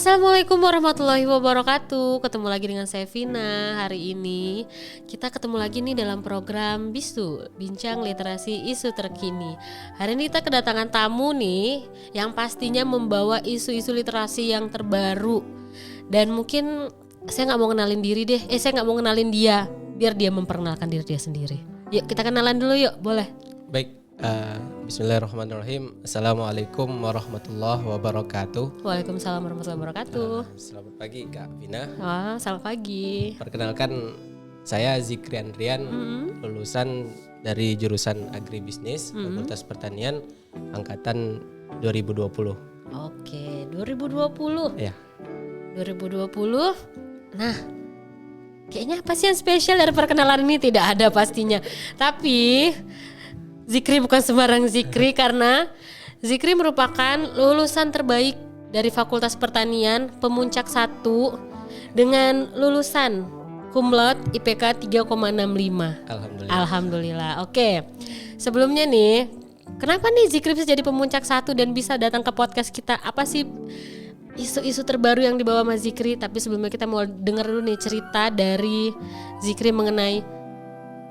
Assalamualaikum warahmatullahi wabarakatuh. Ketemu lagi dengan saya Vina. Hari ini kita ketemu lagi nih dalam program Bisu, Bincang Literasi Isu Terkini. Hari ini kita kedatangan tamu nih yang pastinya membawa isu-isu literasi yang terbaru. Dan mungkin saya nggak mau kenalin diri deh. Saya nggak mau kenalin dia, biar dia memperkenalkan diri dia sendiri. Yuk kita kenalan dulu yuk, boleh? Baik. Bismillahirrahmanirrahim. Assalamualaikum warahmatullahi wabarakatuh. Waalaikumsalam warahmatullahi wabarakatuh. Selamat pagi Kak Vina. Wah, selamat pagi. Perkenalkan, saya Zikri Andrian, lulusan dari jurusan Agribisnis, Fakultas Pertanian, angkatan 2020. Oke, 2020. Ya. 2020. Nah, kayaknya apa sih yang spesial dari perkenalan ini? Tidak ada pastinya. Tapi Zikri bukan sembarang Zikri karena Zikri merupakan lulusan terbaik dari Fakultas Pertanian Pemuncak 1 dengan lulusan cum laude IPK 3,65. Alhamdulillah. Oke. Sebelumnya nih, kenapa nih Zikri bisa jadi Pemuncak 1 dan bisa datang ke podcast kita? Apa sih isu-isu terbaru yang dibawa Mas Zikri? Tapi sebelumnya kita mau dengar dulu nih cerita dari Zikri mengenai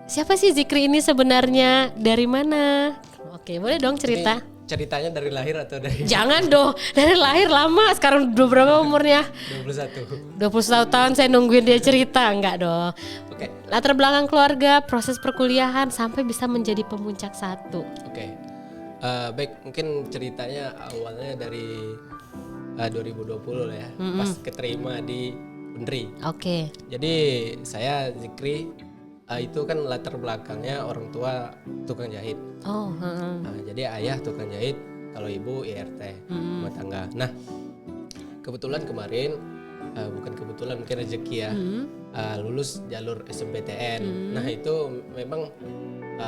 siapa sih Zikri ini sebenarnya, dari mana? Oke, boleh dong cerita. Ini ceritanya dari lahir atau dari? Jangan dong, dari lahir lama. Sekarang udah berapa umurnya? 21 tahun saya nungguin dia cerita. Enggak dong. Oke. Latar belakang keluarga, proses perkuliahan sampai bisa menjadi Pemuncak 1. Oke. Baik, mungkin ceritanya awalnya dari 2020 lah ya. Pas keterima di Unri. Oke. Jadi saya Zikri, itu kan latar belakangnya orang tua tukang jahit. Jadi ayah tukang jahit, kalau ibu IRT, rumah tangga. Nah, kebetulan kemarin, bukan kebetulan mungkin rezeki ya, lulus jalur SMPTN. Nah itu memang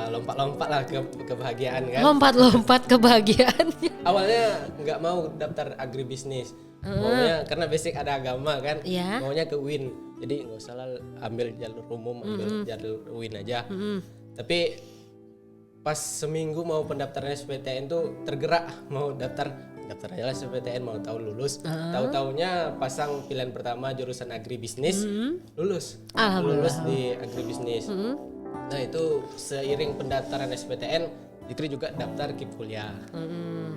lompat-lompat lah kebahagiaan kan. Lompat-lompat kebahagiaan. Awalnya nggak mau daftar agribisnis, maunya karena basic ada agama kan, maunya ke UIN. Jadi nggak usah lah ambil jalur umum, ambil jalur UIN aja. Tapi pas seminggu mau pendaftaran SPTN tuh tergerak mau daftar aja lah SPTN, mau tahu lulus. Tahu-taunya pasang pilihan pertama jurusan agribisnis, lulus di agribisnis. Nah itu seiring pendaftaran SPTN, Zikri juga daftar KIP kuliah.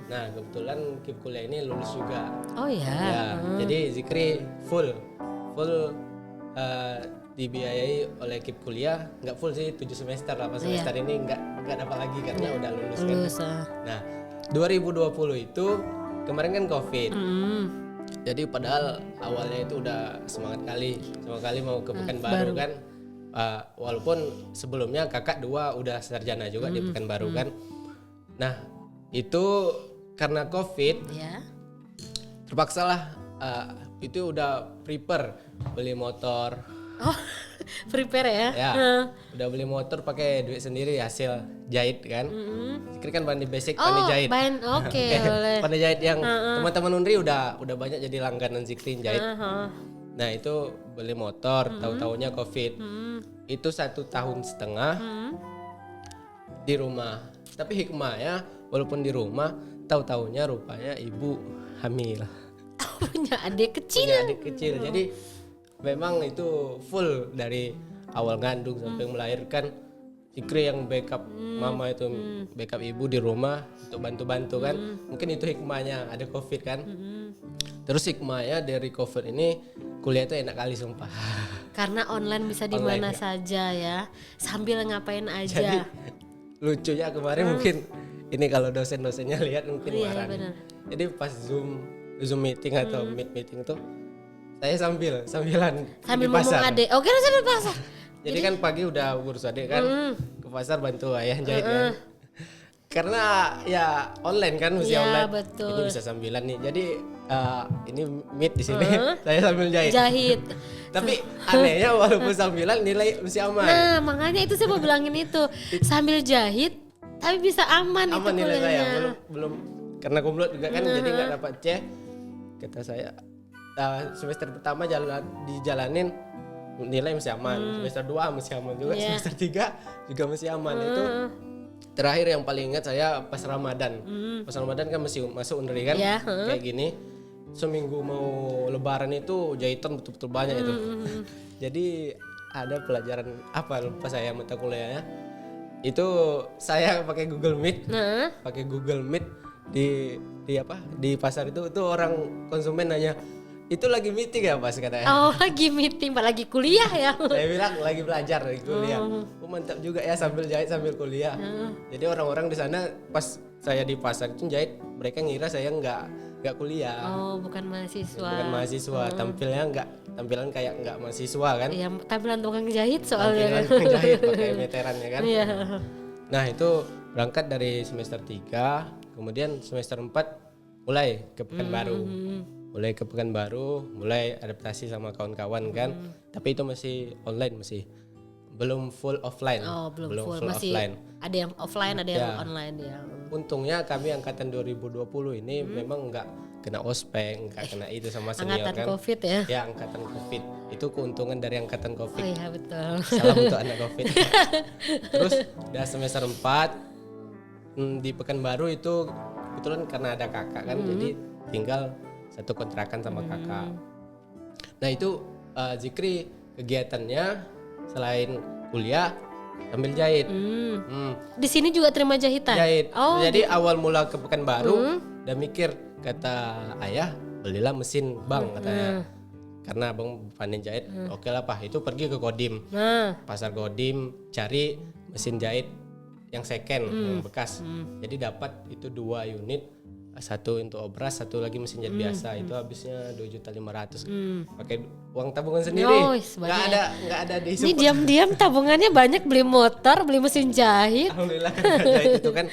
Nah kebetulan KIP kuliah ini lulus juga. Oh ya. Jadi Zikri full dibiayai oleh KIP kuliah, nggak full sih 7 semester, 8 semester ini nggak dapat lagi karena udah lulus kan. Nah 2020 itu kemarin kan COVID. Jadi padahal awalnya itu udah semangat kali mau ke Pekanbaru kan. Walaupun sebelumnya kakak dua udah sarjana juga di Pekanbaru kan. Nah itu karena COVID terpaksalah itu udah prepare beli motor. Oh, prepare ya? Ya, udah beli motor pakai duit sendiri hasil jahit kan. Zikri kan pandai basic, pandai jahit. Oke, boleh. Pandai jahit yang teman-teman Unri udah banyak jadi langganan Zikri jahit. Nah itu beli motor, tahu-taunya COVID. Itu 1,5 tahun di rumah. Tapi hikmahnya, walaupun di rumah, tahu-taunya rupanya ibu hamil. Punya adik kecil. Jadi memang itu full dari awal ngandung sampai melahirkan. Zikri yang backup mama itu, backup ibu di rumah untuk bantu-bantu kan. Mungkin itu hikmahnya ada COVID kan. Terus hikmahnya dari COVID ini kuliah itu enak kali sumpah. Karena online bisa di mana saja ya, sambil ngapain aja. Jadi lucunya kemarin mungkin ini kalau dosen-dosennya lihat mungkin marah. Jadi pas Zoom meeting atau meeting tuh saya sambil ngomong adek. Oke, sambil pasar. Jadi kan pagi udah urus adek kan, ke pasar bantu ayah jahit kan. Karena ya online kan mesti online. Betul. Ini bisa sambilan nih. Jadi ini meet di sini, saya sambil jahit. Tapi anehnya walaupun sambilan nilai mesti aman. Nah makanya itu saya mau bilangin itu, sambil jahit tapi bisa aman itu nilai kuliahnya. saya belum karena kumlot juga kan, jadi nggak dapat C. Kata saya semester pertama dijalanin nilai masih aman, semester 2 masih aman juga, semester 3 juga masih aman. Itu terakhir yang paling ingat saya pas Ramadan. Pas Ramadan kan masih masuk Unri kan, kayak gini. seminggu mau lebaran itu jahitan betul-betul banyak itu. Jadi ada pelajaran apa lupa saya mata kuliahnya. Itu saya pakai Google Meet. Pakai Google Meet di pasar itu orang konsumen nanya, "Itu lagi meeting ya, Mas?" katanya. Oh, lagi meeting, Pak, lagi kuliah ya. Saya bilang lagi belajar, lagi kuliah. Oh, mantap juga ya sambil jahit sambil kuliah. Jadi orang-orang di sana pas saya di pasar itu jahit, mereka ngira saya nggak kuliah. Oh, bukan mahasiswa. Bukan mahasiswa, tampilan kayak nggak mahasiswa kan? Iya, tampilan tukang jahit soalnya. Tampilan tukang jahit pakai meteran ya kan? Iya. Nah, itu berangkat dari semester 3, kemudian semester 4 mulai ke Pekanbaru. Mulai ke Pekanbaru, mulai adaptasi sama kawan-kawan kan. Tapi itu masih online, masih belum full offline. Oh, belum full. Masih offline. ada yang offline, ada yang online ya. Untungnya kami angkatan 2020 ini memang nggak kena ospek, nggak kena itu sama senior Angkatan kan. COVID ya. Ya, angkatan COVID. Itu keuntungan dari angkatan COVID. Oh iya, betul. Salam untuk anak COVID. Terus udah semester 4 di Pekanbaru itu kebetulan karena ada kakak kan, jadi tinggal satu kontrakan sama kakak. Nah itu Zikri kegiatannya selain kuliah sambil jahit. Di sini juga terima jahitan? Jahit. Oh, Jadi awal mula ke Pekanbaru udah mikir, kata ayah belilah mesin bang katanya. Karena abang pandai jahit, oke lah Pak, itu pergi ke Kodim. Pasar Kodim cari mesin jahit yang second, yang bekas. Jadi dapat itu 2 unit, satu untuk obras, satu lagi mesin jahit biasa. Itu habisnya 2.500.000. Pakai uang tabungan sendiri. Nggak ada di ini diam-diam tabungannya banyak, beli motor, beli mesin jahit. Alhamdulillah kan jahit itu kan.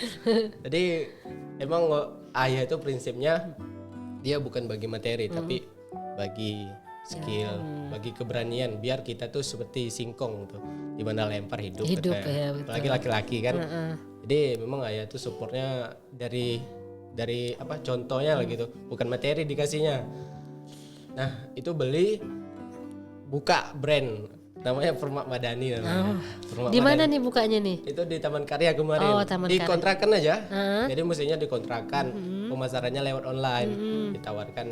Jadi emang ayah itu prinsipnya dia bukan bagi materi tapi bagi skill, bagi keberanian, biar kita tuh seperti singkong tuh, di mana lempar hidup ya, betul. Apalagi laki-laki kan. Jadi memang ayah tuh supportnya dari apa contohnya lah gitu, bukan materi dikasihnya. Nah itu beli buka brand namanya Permak Madani namanya. Di mana nih bukanya nih? Itu di Taman Karya kemarin. Dikontrakan aja. Jadi mestinya dikontrakan. Pemasarannya lewat online, ditawarkan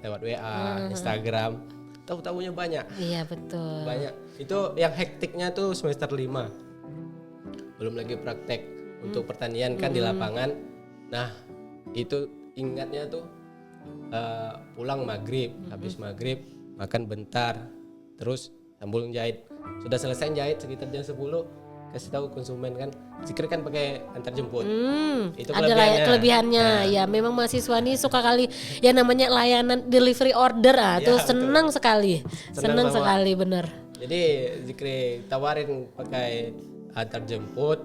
lewat WA, Instagram. Tahu-tahunya banyak. Iya betul. Banyak. Itu yang hektiknya tuh semester 5. Belum lagi praktek untuk pertanian kan di lapangan. Nah, itu ingatnya tuh pulang maghrib, habis maghrib makan bentar, terus sambung jahit. Sudah selesai jahit sekitar jam 10, kasih tahu konsumen kan, Zikri kan pakai antar jemput. Itu kelebihannya. Ya memang mahasiswa nih suka kali ya namanya layanan delivery order tuh senang sekali. Senang sekali bener. Jadi Zikri tawarin pakai antar jemput.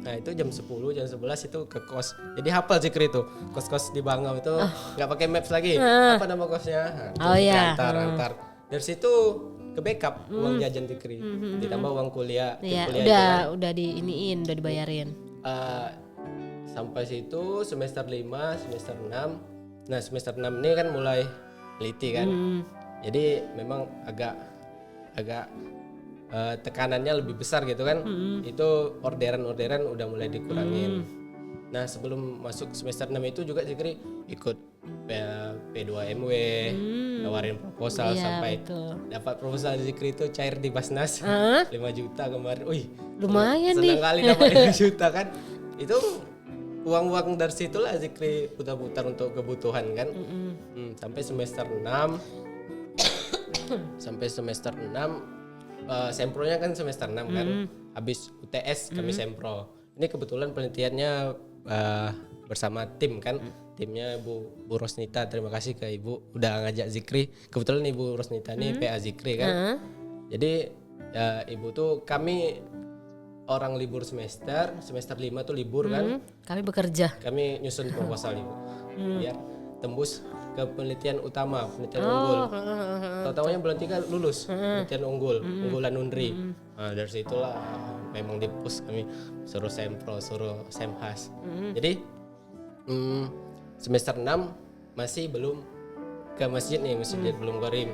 Nah itu jam 10, jam 11 itu ke kos. Jadi hafal Zikri itu kos-kos di Bangau itu nggak pakai maps lagi. Apa nama kosnya? Antar. Dari situ ke backup uang jajan Zikri, ditambah uang kuliah. Iya, udah diiniin, udah dibayarin. Sampai situ semester 5, semester 6. Nah semester 6 ini kan mulai teliti kan. Jadi memang agak tekanannya lebih besar gitu kan. Itu orderan udah mulai dikurangin. Nah sebelum masuk semester 6 itu juga Zikri ikut P2MW, tawarin proposal sampai dapat proposal Zikri itu cair di Basnas 5 juta kemarin. Wih, lumayan nih. Senang kali dapat 5 juta kan. Itu uang-uang dari situlah Zikri putar-putar untuk kebutuhan kan. Sampai semester 6 sempronya kan semester 6 kan. Habis UTS kami sempro. Ini kebetulan penelitiannya bersama tim kan. Timnya Bu Rosnita, terima kasih ke Ibu udah ngajak Zikri. Kebetulan Ibu Rosnita ini PA Zikri kan. Jadi Ibu tuh kami orang libur semester 5 tuh libur kan. Kami bekerja. Kami nyusun proposal Ibu. Biar tembus ke penelitian utama, penelitian unggul. Tahu-tahunya bulan 3 lulus penelitian unggulan Unri. Nah, dari situlah memang di-push kami suruh sempro, suruh semhas. Jadi semester 6 masih belum ke masjid nih, masjid belum Gorim.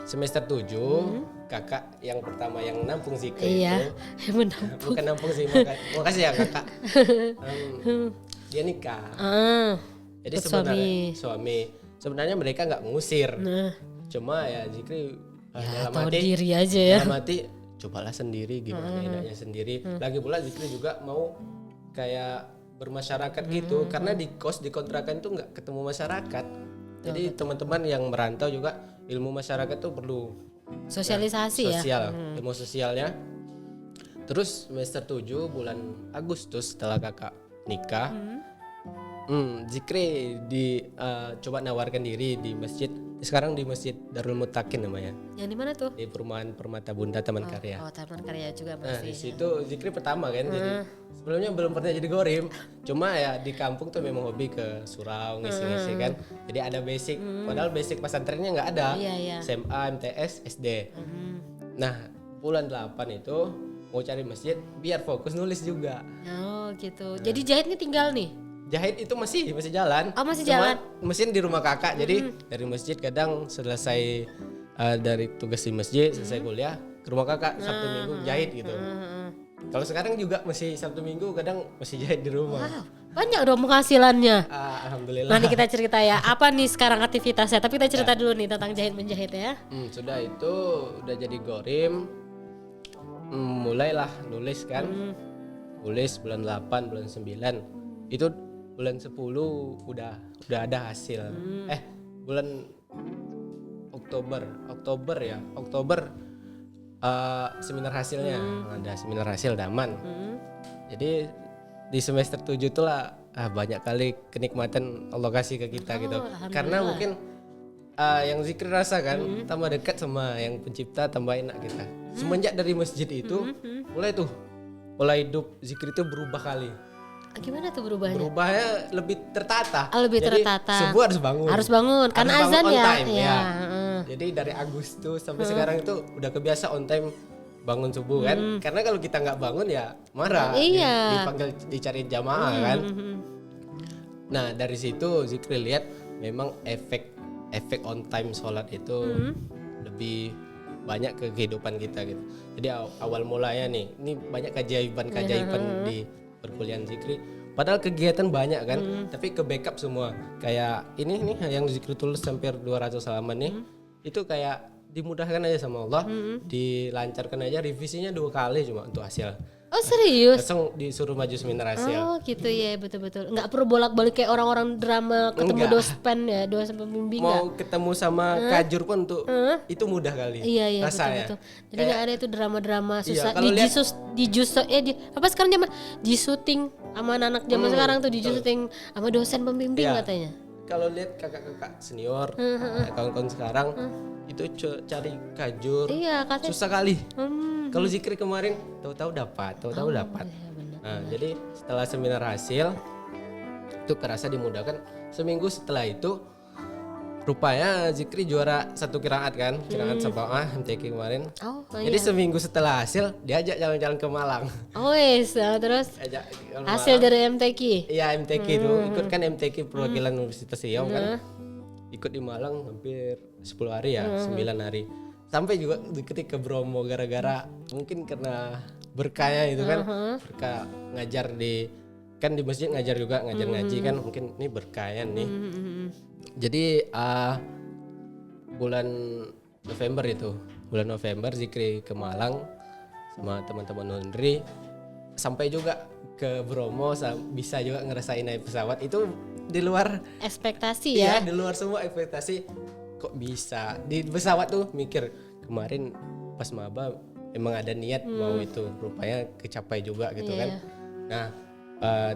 Semester 7 kakak yang pertama yang nampung Zikri itu bukan nampung sih, makasih ya kakak. Dia nikah. Jadi sebenarnya suami. sebenarnya mereka nggak ngusir. Cuma ya Zikri dalam tahu hati diri aja ya. dalam hati cobalah sendiri gimana enaknya sendiri. Lagi pula Zikri juga mau kayak bermasyarakat gitu, karena di kos di kontrakan itu nggak ketemu masyarakat. Jadi teman-teman yang merantau juga ilmu masyarakat tuh perlu Sosialisasi ya. sosial, ilmu sosialnya. Terus semester 7 bulan Agustus setelah kakak nikah, Zikri coba nawarkan diri di masjid. Sekarang di Masjid Darul Mutakin namanya. Yang di mana tuh? Di perumahan Permata Bunda Taman Karya. Oh, Taman Karya juga Nah, masih. di situ Zikri pertama kan. Jadi sebelumnya belum pernah jadi gorim. Cuma ya di kampung tuh memang hobi ke surau ngisi-ngisi kan. Jadi ada basic. Padahal basic pesantrennya nggak ada. Iya. SMA, MTS, SD. Nah, bulan 8 itu mau cari masjid biar fokus nulis juga. Oh, gitu. Jadi jahitnya tinggal nih. Jahit itu masih jalan. Oh, masih Cuma jalan. mesin di rumah kakak. Jadi dari masjid kadang selesai dari tugas di masjid, selesai kuliah ke rumah kakak Sabtu Minggu jahit gitu. Kalau sekarang juga masih Sabtu Minggu kadang masih jahit di rumah. Wow, banyak dong penghasilannya. Alhamdulillah. Nanti kita cerita ya, apa nih sekarang aktivitasnya. Tapi kita cerita dulu nih tentang jahit-menjahit ya. Sudah itu udah jadi gorim. Mulailah nulis kan. Nulis bulan 8, bulan 9. Itu bulan 10 udah ada hasil. Bulan Oktober seminar hasilnya. Ada seminar hasil Daman. Jadi di semester 7 itulah banyak kali kenikmatan Allah kasih ke kita gitu. Karena mungkin yang Zikri rasa kan tambah dekat sama yang pencipta, tambah enak kita. Semenjak dari masjid itu mulai pola hidup Zikri itu berubah kali. Gimana tuh berubahnya? Berubahnya lebih tertata. Lebih Jadi, tertata. subuh harus bangun. Harus bangun, karena Harus azan bangun on ya. time, ya. Jadi dari Agustus sampai sekarang itu udah kebiasa on time bangun subuh kan. Karena kalau kita nggak bangun ya marah. Iya. Dipanggil dicariin jamaah kan. Nah dari situ Zikri lihat memang efek on time sholat itu lebih banyak ke kehidupan kita gitu. Jadi awal mulanya nih, ini banyak keajaiban di perkuliahan Zikri. Padahal kegiatan banyak kan, tapi ke backup semua. Kayak ini nih yang Zikri tulis hampir 200 halaman nih, itu kayak dimudahkan aja sama Allah, dilancarkan aja, revisinya 2 kali cuma untuk hasil. Oh serius? Langsung disuruh maju seminar hasil. Oh gitu ya, betul-betul. Nggak perlu bolak-balik kayak orang-orang drama ketemu dosen pembimbing. Mau ketemu sama kajur pun tuh itu mudah kali. Iya rasanya. betul. Jadi nggak ada itu drama-drama susah. Iya, Apa sekarang zaman di syuting sama anak zaman sekarang tuh di syuting sama dosen pembimbing katanya. Kalau lihat kakak-kakak senior, kawan-kawan sekarang itu cari kajur susah kali. Kalau Zikri kemarin tahu-tahu dapat. Iya, Nah, jadi setelah seminar hasil itu kerasa dimudahkan. Seminggu setelah itu rupanya Zikri juara 1 qiraat kan, qiraat sab'ah MTQ kemarin. Jadi seminggu setelah hasil diajak jalan-jalan ke Malang. Terus hasil Malang. dari MTQ. Iya MTQ itu ikut kan MTQ perwakilan Universitas Riau kan. Ikut di Malang hampir 10 hari ya, 9 hari. Sampai juga ketika ke Bromo gara-gara mungkin karena berkahnya itu kan, berkah ngajar di masjid ngajar juga, ngajar ngaji kan, mungkin ini berkahnya nih. Jadi bulan November Zikri ke Malang sama teman-teman Unri, sampai juga ke Bromo, bisa juga ngerasain naik pesawat. Itu di luar ekspektasi ya. Iya, di luar semua ekspektasi. Kok bisa di pesawat tuh mikir kemarin pas maba emang ada niat mau itu, rupanya kecapai juga gitu kan. Nah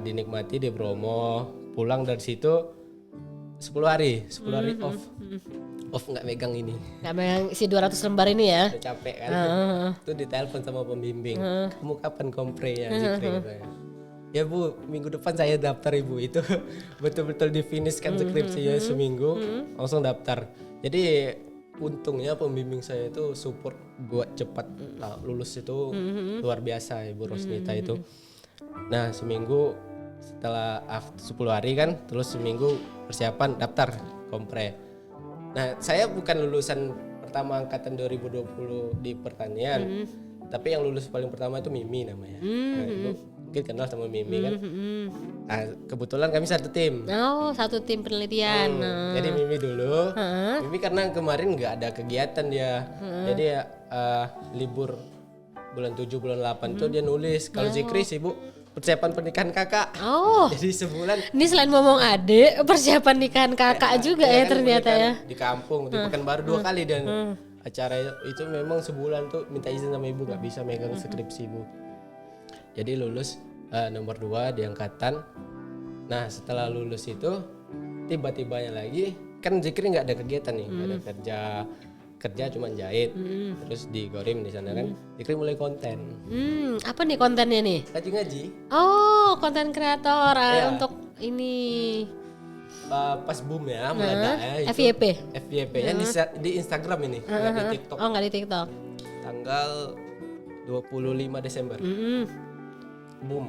dinikmati di Bromo, pulang dari situ 10 hari off nggak megang ini, nggak megang si 200 lembar ini ya. udah capek kan. Itu ditelepon sama pembimbing, kamu kapan komprenya Zikri katanya. Ya Bu, minggu depan saya daftar Ibu. Itu betul-betul di finish kan skripsinya seminggu langsung daftar. Jadi untungnya pembimbing saya itu support buat cepat lulus itu luar biasa Ibu Rosnita itu. Nah seminggu setelah 10 hari kan, terus seminggu persiapan daftar kompre. Nah saya bukan lulusan pertama angkatan 2020 di pertanian, tapi yang lulus paling pertama itu Mimi namanya. Nah, Ibu mungkin kenal sama Mimi kan. Nah, kebetulan kami satu tim. Oh, satu tim penelitian. Jadi Mimi dulu. Mimi karena kemarin nggak ada kegiatan dia. Jadi libur bulan 7 bulan 8 tuh dia nulis. Kalau Zikri sibuk persiapan pernikahan kakak. Oh. Jadi sebulan. Ini selain ngomong adik, persiapan nikahan kakak juga ya kan ternyata ya. Di kampung, di Pekanbaru 2 kali dan acara itu memang sebulan tuh minta izin sama ibu, nggak bisa megang skripsi ibu. Jadi lulus nomor 2 di angkatan. Nah setelah lulus itu tiba-tibanya lagi kan Zikri nggak ada kegiatan nih, nggak ada kerja cuma jahit. Terus di Gorim di sana kan Zikri mulai konten. Apa nih kontennya nih? Ngaji. Oh, konten kreator untuk ini. Pas boom ya meledak ya itu FYP-nya di Instagram ini, nggak di TikTok. Oh, nggak di TikTok. Tanggal 25 Desember. Boom.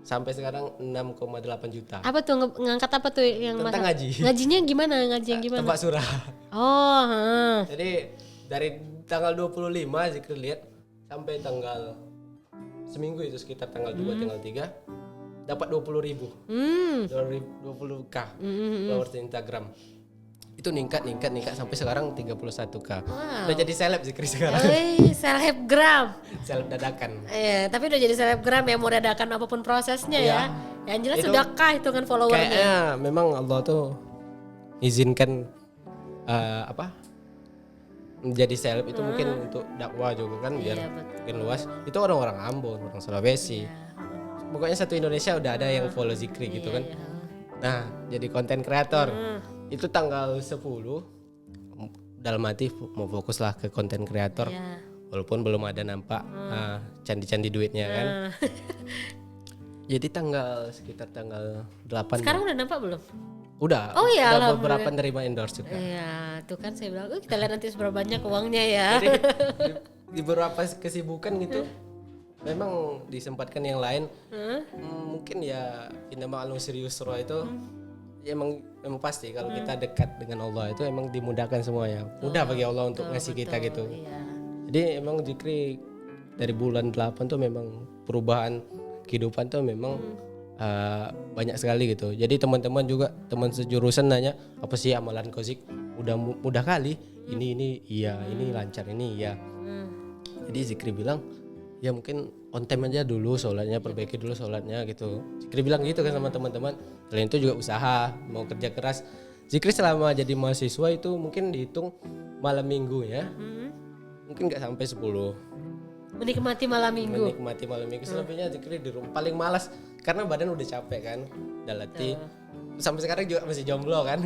Sampai sekarang 6,8 juta. Apa tuh ngangkat apa tuh yang tentang ngaji? Ngajinya gimana? Ngaji yang gimana? Tebak surah. Oh, Jadi dari tanggal 25 Zikri lihat sampai tanggal seminggu itu sekitar tanggal 2 tanggal 3 dapat 20.000. 20k followers di Instagram. Itu ningkat sampai sekarang 31k. Udah jadi seleb Zikri sekarang. Selebgram. Seleb dadakan. Iya, tapi udah jadi selebgram ya, mau dadakan apapun prosesnya ya. Yang jelas sudah kah hitungan followernya? Kayaknya memang Allah tuh izinkan menjadi seleb itu mungkin untuk dakwah juga kan, biar makin luas. Itu orang-orang Ambon, orang Sulawesi. Pokoknya satu Indonesia udah ada yang follow Zikri gitu kan. Nah, jadi konten kreator. Itu tanggal 10 dalam hati mau fokus lah ke konten kreator. Walaupun belum ada nampak candi-candi duitnya kan. Jadi sekitar tanggal 8. Sekarang udah nampak belum? Udah. Oh iya, udah beberapa nerima endorse juga. Iya, tuh kan saya bilang, kita lihat nanti seberapa banyak uangnya ya. Jadi di beberapa kesibukan gitu memang disempatkan yang lain. Mungkin ya inama al-usri yusra itu ya emang pasti kalau kita dekat dengan Allah itu emang dimudahkan semuanya. Mudah bagi Allah untuk ngasih kita gitu. Jadi emang Zikri dari bulan 8 tuh memang perubahan kehidupan tuh memang banyak sekali gitu. Jadi teman-teman juga, teman sejurusan nanya, apa sih amalan kau Zik? Mudah kali. Ini iya, ini lancar, ini iya. Jadi Zikri bilang, ya mungkin on time aja dulu sholatnya, perbaiki dulu sholatnya gitu. Zikri bilang gitu kan sama teman-teman. Selain itu juga usaha, mau kerja keras. Zikri selama jadi mahasiswa itu mungkin dihitung malam minggu ya. Mungkin gak sampai 10. Menikmati malam minggu. Selebihnya Zikri di rumah, paling malas karena badan udah capek kan, udah letih. Sampai sekarang juga masih jomblo kan.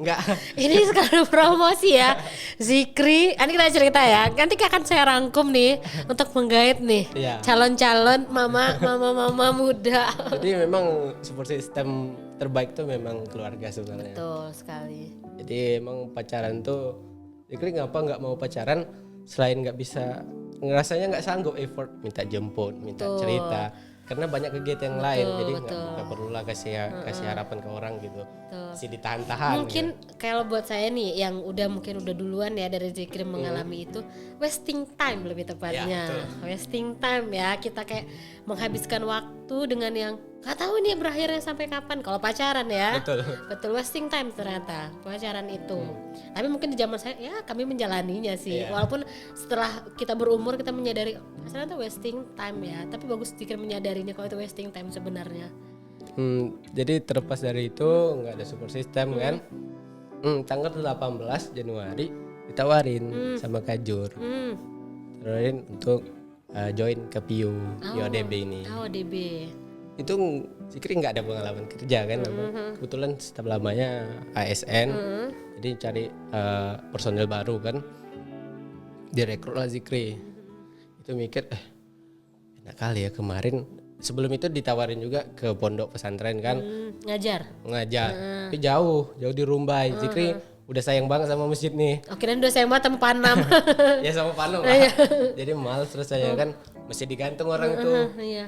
Enggak. Ini sekarang promosi ya Zikri. Ini kita cerita ya, nanti akan saya rangkum nih untuk menggait nih calon-calon mama muda. Jadi memang support system terbaik tuh memang keluarga sebenarnya. Betul sekali. Jadi emang pacaran tuh Zikri nggak mau pacaran selain nggak bisa, ngerasanya nggak sanggup effort minta jemput, minta cerita, karena banyak kegiatan yang lain. Jadi nggak perlulah kasih harapan ke orang gitu. Masih ditahan-tahan. Mungkin gitu. Kalau buat saya nih yang mungkin udah duluan ya dari Zikri mengalami itu wasting time lebih tepatnya. Wasting time ya, kita kayak menghabiskan waktu dengan yang nggak tahu nih berakhirnya sampai kapan. Kalau pacaran ya, betul wasting time ternyata pacaran itu. Tapi mungkin di zaman saya ya kami menjalaninya sih. Walaupun setelah kita berumur kita menyadari pacaran itu wasting time ya. Tapi bagus Zikri menyadarinya kalau itu wasting time sebenarnya. Jadi terlepas dari itu nggak ada support system kan. Tanggal 18 Januari ditawarin sama Kajur. Tawarin untuk join ke PIO ODB ini. ODB. Itu Zikri nggak ada pengalaman kerja kan, kebetulan staf lamanya ASN, jadi cari personel baru kan, direkrut lah Zikri. Itu mikir enak kali ya, kemarin sebelum itu ditawarin juga ke pondok pesantren kan, ngajar, tapi jauh di Rumbai. Zikri udah sayang banget sama masjid nih. Kirain udah sayang banget sama Panam. Ya sama Panam lah. Jadi males, terus saya kan masih digantung orang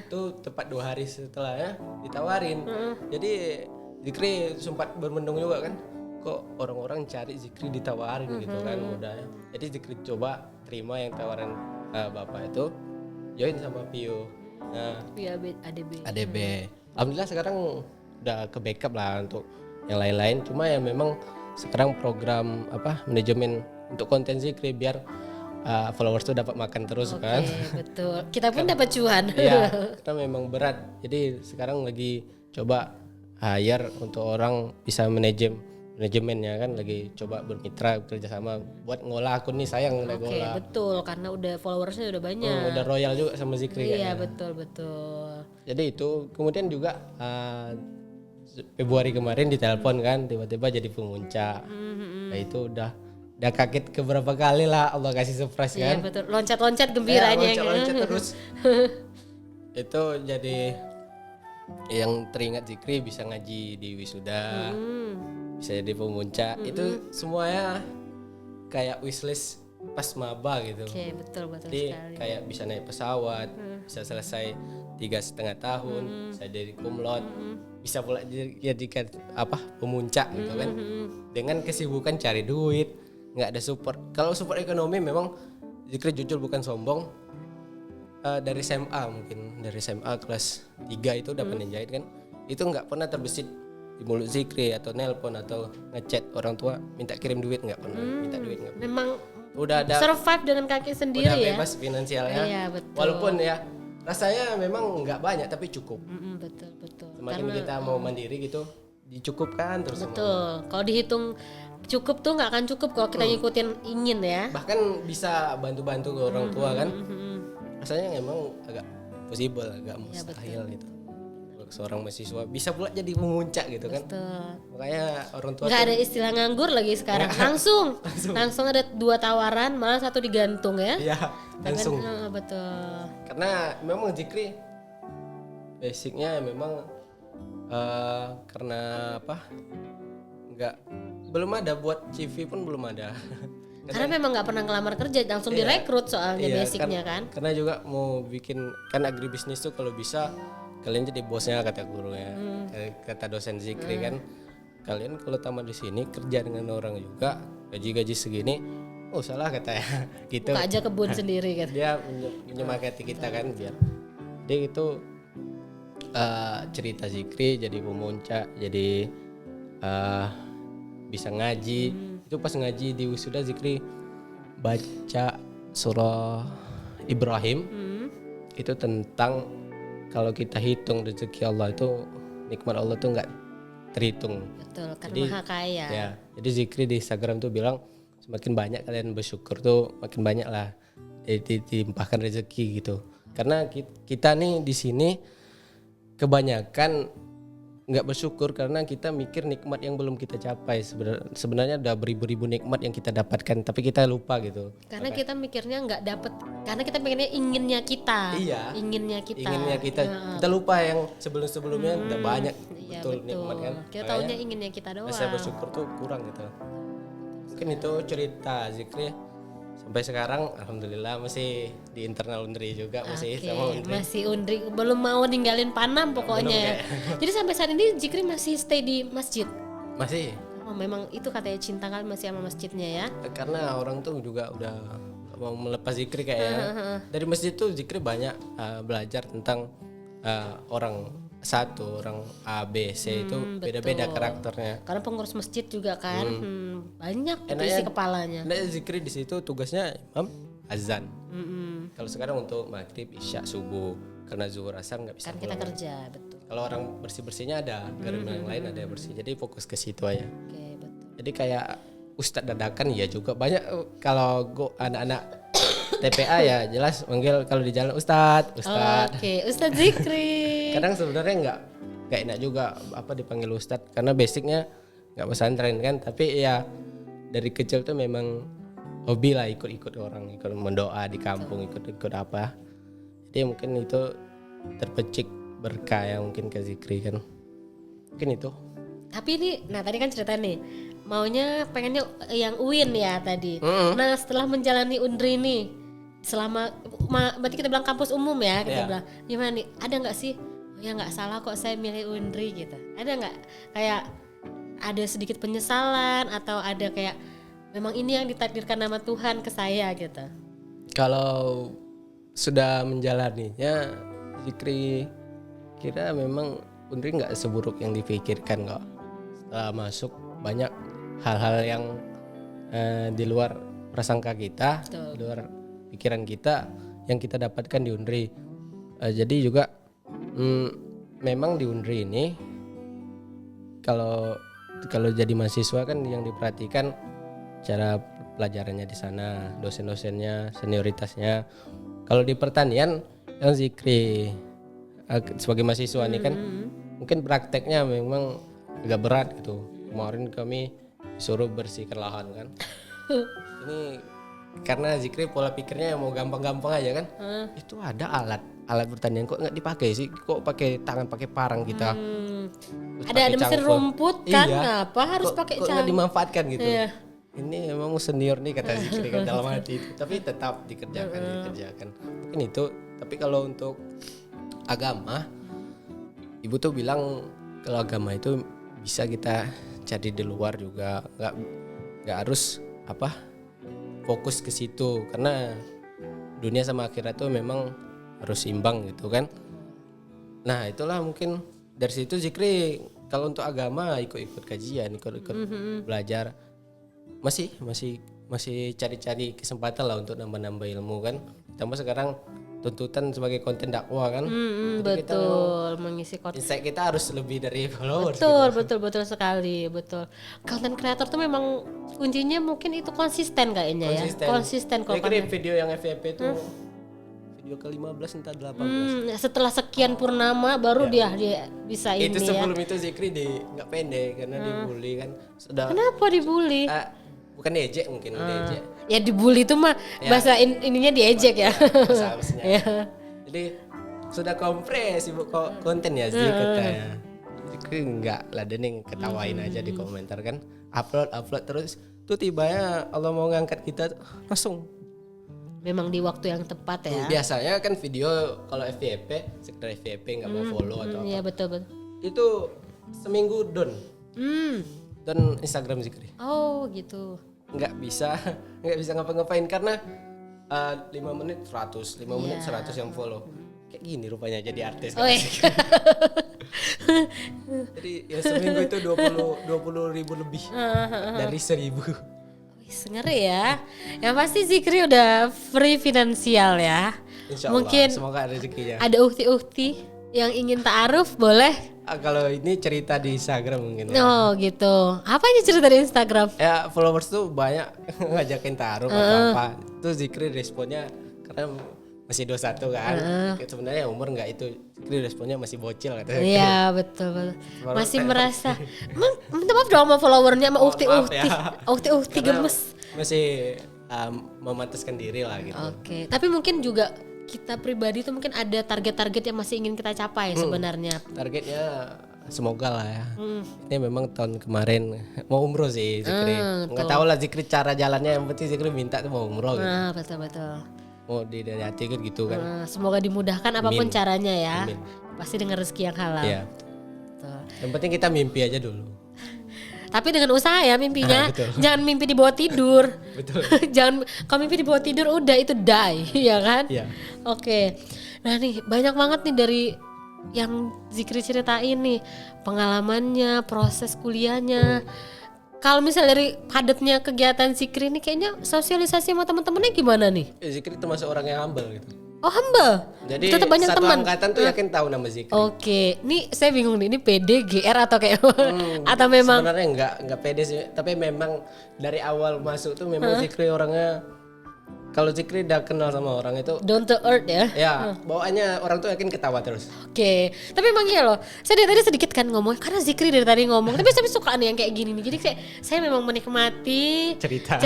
tuh tepat 2 hari setelah ya ditawarin. Jadi Zikri sempat bermendung juga kan, kok orang-orang cari Zikri ditawarin gitu kan, mudah. Jadi Zikri coba terima yang tawaran bapak itu, join sama PIO. Via ADB. ADB. Alhamdulillah sekarang udah ke backup lah untuk yang lain-lain. Cuma ya memang sekarang program manajemen untuk konten Zikri biar followers tuh dapat makan terus kan. Betul. Kita pun dapat cuan. Iya, karena memang berat. Jadi sekarang lagi coba hire untuk orang bisa manajemennya kan, lagi coba bermitra kerjasama buat ngolah akun nih, sayang udah ngolah. Betul, karena udah followersnya udah banyak. Udah royal juga sama Zikri. Iya, betul. Jadi itu kemudian juga Februari kemarin ditelepon kan, tiba-tiba jadi pemuncak. Nah itu udah kaget ke berapa kali lah, Allah kasih surprise kan. Iya betul, loncat-loncat gembiranya. Loncat-loncat terus. Itu jadi yang teringat Zikri bisa ngaji di wisuda, bisa jadi pemuncak. Itu semuanya kayak wishlist pas maba gitu. Oke, betul Jadi sekali. kayak bisa naik pesawat, bisa selesai 3,5 tahun, bisa jadi kumlot, bisa pula jadikan pemuncak gitu kan. Dengan kesibukan cari duit, nggak ada support. Kalau support ekonomi memang Zikri jujur bukan sombong. Dari SMA mungkin, dari SMA kelas 3 itu udah pandai jahit kan. Itu nggak pernah terbesit di mulut Zikri atau nelpon atau ngechat orang tua minta kirim duit, nggak pernah minta duit, nggak pernah. Memang Udah ada survive dengan kaki sendiri udah ya. bebas finansialnya. Iya, betul. Walaupun ya rasanya memang nggak banyak tapi cukup. Betul. Semakin kita mau mandiri gitu dicukupkan terus. Betul. Kalau dihitung cukup tuh nggak akan cukup kalau kita ngikutin ingin ya. Bahkan bisa bantu-bantu ke orang tua kan. Rasanya emang agak possible, agak mustahil gitu. Untuk seorang mahasiswa bisa pula jadi memuncak gitu kan. Betul. Makanya orang tua Nggak ada istilah nganggur lagi sekarang. Langsung ada 2 tawaran, malah 1 digantung ya. Iya, langsung. Betul. Karena memang Zikri basicnya memang karena belum ada buat CV pun belum ada. Karena memang nggak pernah ngelamar kerja, langsung direkrut soalnya basicnya kan. Karena juga mau bikin kan agribisnis tuh kalau bisa kalian jadi bosnya kata gurunya, kata dosen Zikri kan. Kalian kalau tamat di sini kerja dengan orang juga gaji segini, salah katanya gitu. Buka aja kebun sendiri kan. Dia menyemangati kita kan biar. Dia itu cerita Zikri jadi pemuncak, jadi bisa ngaji. Itu pas ngaji di wisuda Zikri baca surah Ibrahim. Itu tentang kalau kita hitung rezeki Allah itu, nikmat Allah tuh nggak terhitung. Betul, karena maha kaya. Ya, jadi Zikri di Instagram tuh bilang semakin banyak kalian bersyukur tuh makin banyak lah dilimpahkan rezeki gitu. Karena kita nih di sini kebanyakan nggak bersyukur karena kita mikir nikmat yang belum kita capai. Sebenarnya udah beribu-ribu nikmat yang kita dapatkan tapi kita lupa gitu. Karena kita mikirnya nggak dapet, karena kita pengennya inginnya kita. Iya. Inginnya kita. Kita lupa yang sebelumnya udah banyak Iya, betul nikmat kan. Kita taunya inginnya kita doang. Rasa bersyukur tuh kurang gitu. Mungkin itu cerita Zikri. Sampai sekarang alhamdulillah masih di internal Undri juga, masih sama Undri. Masih Undri, belum mau ninggalin Panam pokoknya. Jadi sampai saat ini Zikri masih stay di masjid. Masih. Oh, memang itu katanya cinta kali masih sama masjidnya ya. Karena orang tuh juga udah mau melepas Zikri kayaknya. Dari masjid tuh Zikri banyak belajar tentang orang A, B, C itu beda-beda karakternya. Karena pengurus masjid juga kan, banyak itu isi kepalanya. Nah, Zikri di situ tugasnya imam azan. Kalau sekarang untuk maghrib, isya, subuh, karena zuhur asar nggak bisa. Kan kita kerja, betul. Kalau orang bersih-bersihnya ada, garam yang lain ada yang bersih. Jadi fokus ke situ aja. Oke, betul. Jadi kayak Ustadz dadakan ya juga banyak. Kalau anak-anak TPA ya jelas manggil kalau di jalan Ustadz. Oke, Ustadz Zikri. Kadang sebenarnya nggak enak juga dipanggil Ustadz karena basicnya nggak pesantren kan. Tapi ya dari kecil tuh memang hobi lah ikut-ikut orang, ikut mendoa di kampung, ikut-ikut apa. Jadi mungkin itu terpecik berkah yang mungkin ke Zikri kan. Mungkin itu. Tapi ini, nah tadi kan cerita nih, maunya pengennya yang UIN ya tadi. Nah setelah menjalani Undri nih, selama berarti kita bilang kampus umum ya, kita bilang gimana nih, ada nggak sih ya nggak salah kok saya milih Undri gitu, ada nggak kayak ada sedikit penyesalan atau ada kayak memang ini yang ditakdirkan nama Tuhan ke saya gitu? Kalau sudah menjalaninya Zikri kira memang Undri nggak seburuk yang dipikirkan kok. Setelah masuk banyak hal-hal yang di luar prasangka kita, di luar pikiran kita yang kita dapatkan di Undri. Jadi juga memang di Undri ini kalau jadi mahasiswa kan yang diperhatikan cara pelajarannya di sana, dosen-dosennya, senioritasnya. Kalau di pertanian yang Zikri sebagai mahasiswa ini kan mungkin prakteknya memang agak berat gitu. Kemarin kami disuruh bersihkan lahan kan. Ini karena Zikri pola pikirnya mau gampang-gampang aja kan. Itu ada alat pertanian kok nggak dipakai sih? Kok pakai tangan, pakai parang kita? Ada mesin rumput kan? Iya. Ngapa harus pakai cangkul? Kok nggak dimanfaatkan gitu? Iya. Ini emang senior nih kata Zikri kan dalam hati itu. Tapi tetap dikerjakan. Mungkin itu. Tapi kalau untuk agama, ibu tuh bilang kalau agama itu bisa kita cari di luar juga, nggak harus fokus ke situ, karena dunia sama akhirat tuh memang harus imbang gitu kan. Nah itulah mungkin dari situ Zikri kalau untuk agama ikut kajian, ikut belajar, masih cari-cari kesempatan lah untuk nambah-nambah ilmu kan. Tambah sekarang tuntutan sebagai konten dakwah kan. Betul, mengisi konten. Insight kita harus lebih dari followers. Betul sekali, betul. Content creator tuh memang kuncinya mungkin itu konsisten kayaknya ya. Konsisten kok. Kira video yang FYP itu video ke-15 entah 18. Setelah sekian purnama baru dia bisa ini ya. Itu sebelum itu Zikri nggak pendek karena dibully kan. Kenapa dibully? Bukan diejek mungkin diejek. Ya dibully itu mah bahasa ininya diejek ya. Seharusnya. Jadi sudah kompres ibu konten ya Zikri katanya. Zikri enggak ladening ketawain aja di komentar kan. Upload terus tuh tibanya Allah mau ngangkat kita langsung. Memang di waktu yang tepat ya. Biasanya kan video kalau FYP sekedar FYP nggak mau follow atau apa. Iya betul. Itu seminggu down. Dan Instagram Zikri. Oh gitu. Nggak bisa ngapa-ngapain karena 5 menit 100, 5 menit 100 yang follow. Kayak gini rupanya jadi artis. Oh, Jadi ya seminggu itu 20 ribu lebih dari 1.000. Ngeri ya. Yang pasti Zikri udah free finansial ya. Insya Allah, mungkin semoga ada rezekinya. Ada ukti-ukti yang ingin ta'aruf boleh. Kalau ini cerita di Instagram mungkin ya. Oh gitu. Apa aja cerita di Instagram? Ya followers tuh banyak ngajakin taruh atau apa. Itu Zikri responnya karena masih 21 kan. Sebenarnya umur enggak itu. Zikri responnya masih bocil katanya. Iya betul. Masih merasa. Minta maaf dong sama followernya sama ukti-ukti. Ukti-ukti gemes. Masih memantaskan diri lah gitu. Oke. Tapi mungkin juga kita pribadi tuh mungkin ada target-target yang masih ingin kita capai sebenarnya. Targetnya semoga lah ya. Ini memang tahun kemarin mau umroh sih Zikri. Nggak tahu lah Zikri cara jalannya, yang penting Zikri minta tuh mau umroh gitu. Betul. Mau dari hati kan gitu kan. Semoga dimudahkan apapun caranya ya. Amin. Pasti dengan rezeki yang halal. Iya. Betul. Yang penting kita mimpi aja dulu. Tapi dengan usaha ya mimpinya. Jangan mimpi di bawah tidur. Betul. Jangan kalau mimpi di bawah tidur udah itu die, ya kan? Iya. Oke. Nah nih banyak banget nih dari yang Zikri ceritain nih, pengalamannya, proses kuliahnya. Kalau misalnya dari padatnya kegiatan Zikri nih kayaknya sosialisasi sama teman-temannya gimana nih? Zikri termasuk orang yang humble gitu. Oh humble. Jadi tetap banyak satu teman. angkatan tuh yakin tahu nama Zikri. Oke, nih saya bingung nih, ini PD, GR atau kayak atau memang sebenarnya enggak pede sih, tapi memang dari awal masuk tuh memang Zikri orangnya, kalau Zikri udah kenal sama orang itu down to earth ya. Ya, bawaannya orang tuh yakin ketawa terus. Oke. Tapi emang iya loh. Saya dari tadi sedikit kan ngomong karena Zikri dari tadi ngomong. Tapi saya suka nih yang kayak gini nih. Jadi kayak saya memang menikmati cerita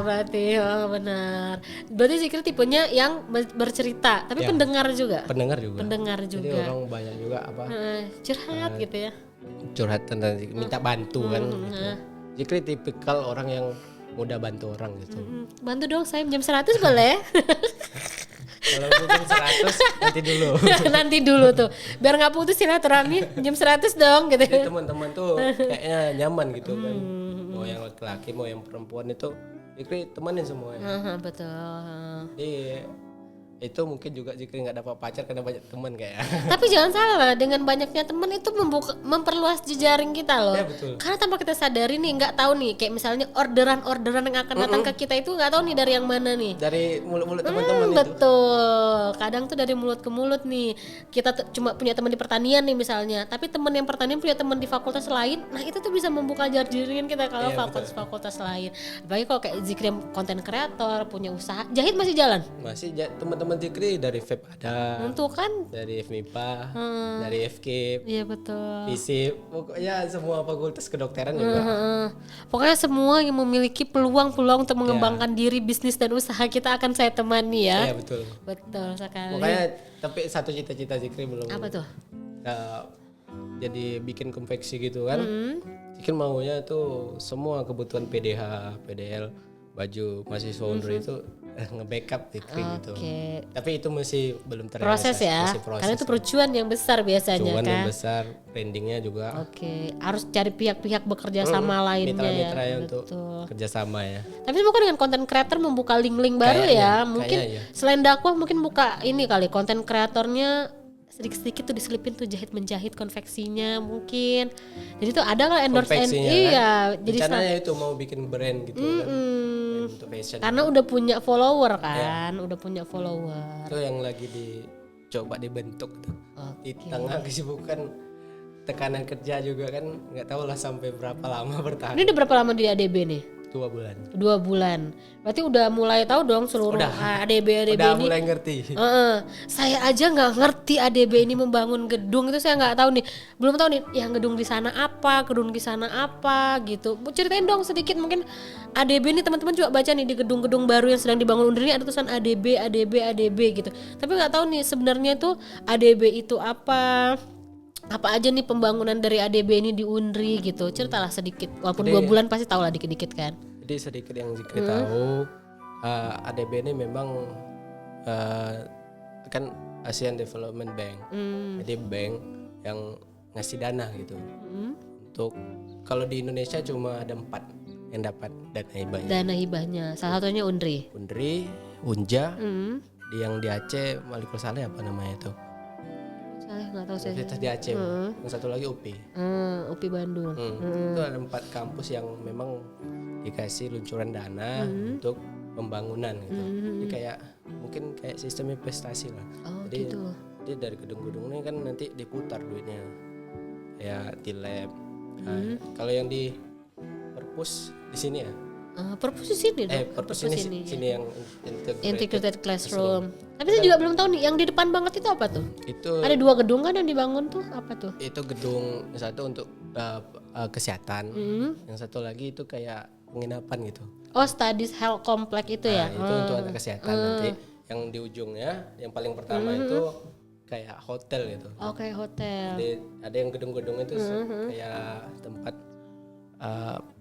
berarti. Oh, benar. Berarti Zikri tipenya yang bercerita, tapi pendengar juga. Pendengar juga. Jadi orang banyak juga curhat gitu ya. Curhat tentang minta bantu kan gitu. Zikri tipikal orang yang mudah bantu orang gitu. Bantu dong saya jam 100 boleh? Kalau mungkin 100 nanti dulu tuh. Biar nggak putus silaturahmi jam 100 dong gitu. Jadi teman-teman tuh kayaknya nyaman gitu kan. Mau yang laki-laki mau yang perempuan itu Zikri temanin semuanya. Betul. Jadi itu mungkin juga Zikri nggak dapat pacar karena banyak teman kayak. Tapi jangan salah, dengan banyaknya teman itu memperluas jejaring kita loh. Ya, betul. Karena tanpa kita sadari nih, nggak tahu nih, kayak misalnya orderan yang akan datang ke kita itu nggak tahu nih dari yang mana nih. Dari mulut-mulut teman-teman itu. Betul. Kadang tuh dari mulut ke mulut nih. Kita cuma punya teman di pertanian nih misalnya, tapi teman yang pertanian punya teman di fakultas lain. Nah itu tuh bisa membuka jaringan kita kalau fakultas lain. Apalagi kalau kayak Zikri konten kreator, punya usaha, jahit masih jalan. Masih teman-teman Zikri dari FEB ada. Untuk kan? Dari FMIPA, dari FKIP. Iya betul. FISIP, pokoknya semua fakultas kedokteran juga. Pokoknya semua yang memiliki peluang-peluang untuk mengembangkan diri, bisnis dan usaha kita akan saya temani ya. Iya betul. Betul sekali. Makanya tapi satu cita-cita Zikri belum. Apa tuh? Jadi bikin konveksi gitu kan. Zikri maunya tuh semua kebutuhan PDH, PDL, baju mahasiswa Unri itu nge-backup Zikri gitu. Tapi itu masih belum terrealisasi. Proses ya. Masih proses. Karena itu percuan yang besar biasanya percuan kan. yang besar, brandingnya juga. Harus cari pihak-pihak bekerja sama lainnya mitra-mitra ya. untuk kerjasama ya. Tapi semoga dengan konten kreator membuka link-link baru ya. Mungkin selain dakwah mungkin buka ini kali konten kreatornya sedikit-sedikit tuh diselipin tuh menjahit konveksinya mungkin. Jadi tuh ada lah endorse iya. Jadi rencananya itu mau bikin brand gitu kan. Untuk fashion. Karena udah punya follower kan, udah punya follower. Itu yang lagi dicoba dibentuk tuh. Di tengah kesibukan tekanan kerja juga kan, nggak tahu lah sampai berapa lama bertahan. Ini udah berapa lama di ADB nih? 2 bulan. 2 bulan. Berarti udah mulai tahu dong seluruh ADB udah ini. Mulai ngerti. Saya aja nggak ngerti ADB ini membangun gedung itu, saya nggak tahu nih. Belum tahu nih yang gedung di sana apa, gedung di sana apa gitu. Ceritain dong sedikit mungkin ADB ini teman-teman juga baca nih di gedung-gedung baru yang sedang dibangun Unri ini ada tulisan ADB gitu. Tapi nggak tahu nih sebenarnya tuh ADB itu apa aja nih pembangunan dari ADB ini di Unri gitu. Ceritalah sedikit. Walaupun 2 bulan pasti tahu lah dikit-dikit kan. Jadi sedikit yang Zikri tahu, ADB ini memang kan Asian Development Bank. Jadi bank yang ngasih dana gitu. Untuk kalau di Indonesia cuma ada 4 yang dapat dana hibahnya. Dana hibahnya. Salah satunya Unri, Unja. Yang di Aceh Malikul Saleh apa namanya itu? Nggak tahu saya. Universitas di Aceh. Yang satu lagi UPI. UPI Bandung. Itu ada 4 kampus yang memang dikasih luncuran dana untuk pembangunan gitu. Jadi kayak mungkin kayak sistem investasi lah. Jadi dari gedung-gedung ini kan nanti diputar duitnya. Ya Tilab. Kalau yang di Perpus di sini ya. Perpus di sini dong. Perpus sini yang integrated classroom. Tapi saya juga belum tahu nih yang di depan banget itu apa tuh? Itu ada 2 gedung kan yang dibangun tuh, apa tuh? Itu gedung satu untuk kesehatan. Yang satu lagi itu kayak penginapan gitu. Studies health complex itu ya. Itu untuk anak kesehatan nanti. Yang di ujungnya yang paling pertama itu kayak hotel gitu. Kayak hotel. Jadi ada yang gedung-gedung itu kayak tempat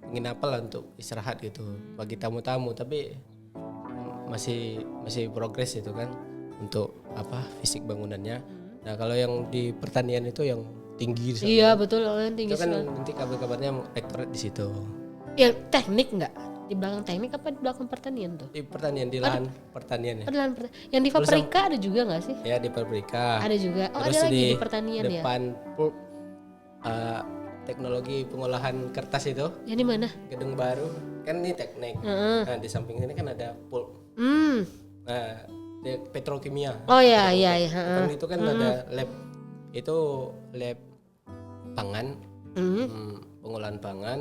penginapan lah untuk istirahat gitu bagi tamu-tamu, tapi masih progres itu kan untuk fisik bangunannya. Nah kalau yang di pertanian itu yang tinggi. Iya betul, yang tinggi. Itu kan nanti kabar-kabarnya rektorat di situ. Ya teknik nggak? Di belakang teknik apa di belakang pertanian tuh? Di pertanian, di lahan pertanian ya. Yang di Fabrika ada juga nggak sih? Ya di Fabrika. Ada juga. Terus ada lagi di pertanian ya. Depan teknologi pengolahan kertas itu. Yang di mana? Gedung baru. Kan ini teknik. Nah di samping ini kan ada pulp. Nah di petrokimia. Oh iya. Depan itu kan ada lab. Itu lab pangan. Pengolahan pangan.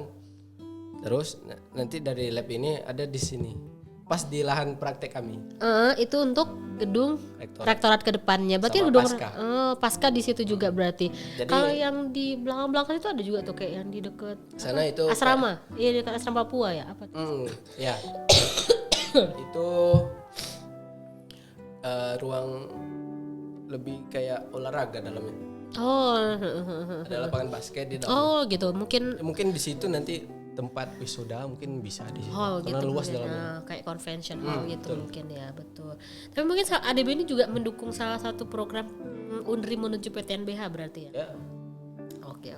Terus nanti dari lab ini ada di sini. Pas di lahan praktek kami. Itu untuk gedung rektorat ke depannya. Berarti gedung pasca di situ juga berarti. Kalau yang di belakang-belakang itu ada juga tuh kayak yang di dekat sana itu asrama. Iya dekat asrama Papua ya, apa tuh? Ya. Itu ruang lebih kayak olahraga dalamnya. Ada lapangan basket di dalam. Gitu. Mungkin di situ nanti tempat wisuda mungkin bisa di situ. Karena gitu, luas dalamnya. Kayak convention hall gitu mungkin ya, betul. Tapi mungkin ADB ini juga mendukung salah satu program Unri menuju PTNBH berarti ya? Oke.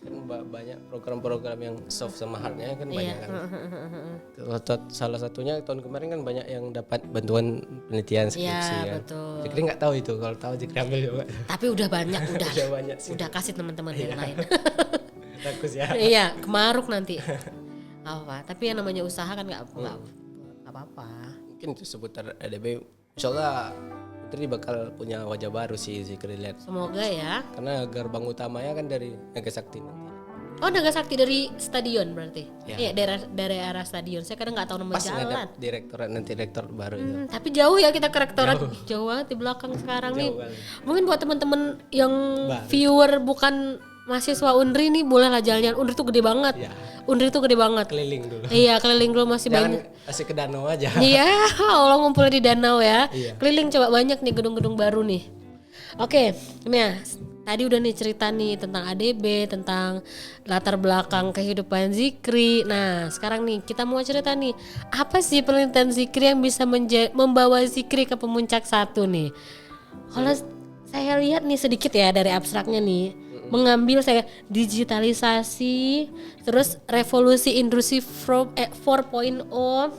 Kan banyak program-program yang soft sama hardnya kan banyak kan. Salah satunya tahun kemarin kan banyak yang dapat bantuan penelitian skripsi kan. Betul. Zikri nggak tahu itu, kalau tahu Zikri ambil juga. Tapi udah banyak, Udah banyak sih. udah kasih teman-teman yang lain. Takut ya. Iya, kemaruk nanti. Apa? Tapi yang namanya usaha kan nggak apa-apa. Mungkin itu seputar ADB. Insyaallah Putri bakal punya wajah baru sih Zikri lihat. Semoga ya. Karena gerbang utamanya kan dari Nagasakti nanti. Oh, Nagasakti dari stadion berarti? Ya. Iya, dari arah stadion. Saya kadang nggak tahu nama Pas jalan. ngadap direktorat nanti rektor baru itu. Tapi jauh ya kita ke rektorat. Jauh banget di belakang sekarang nih. Banget. Mungkin buat teman-teman yang viewer bukan mahasiswa Unri nih bolehlah jalan-jalan. Unri tuh gede banget. Ya. Unri tuh gede banget. Keliling dulu. Iya, keliling dulu masih Jangan banyak. kasih ke danau aja. Iya, Allah ngumpulnya di danau ya. Iya. Keliling coba banyak nih gedung-gedung baru nih. Oke, Mia, tadi udah nih cerita nih tentang ADB, tentang latar belakang kehidupan Zikri. Nah, sekarang nih kita mau cerita nih, apa sih penelitian Zikri yang bisa membawa Zikri ke pemuncak 1 nih? Kalau saya lihat nih sedikit ya dari abstraknya nih, mengambil saya digitalisasi, terus revolusi industri 4.0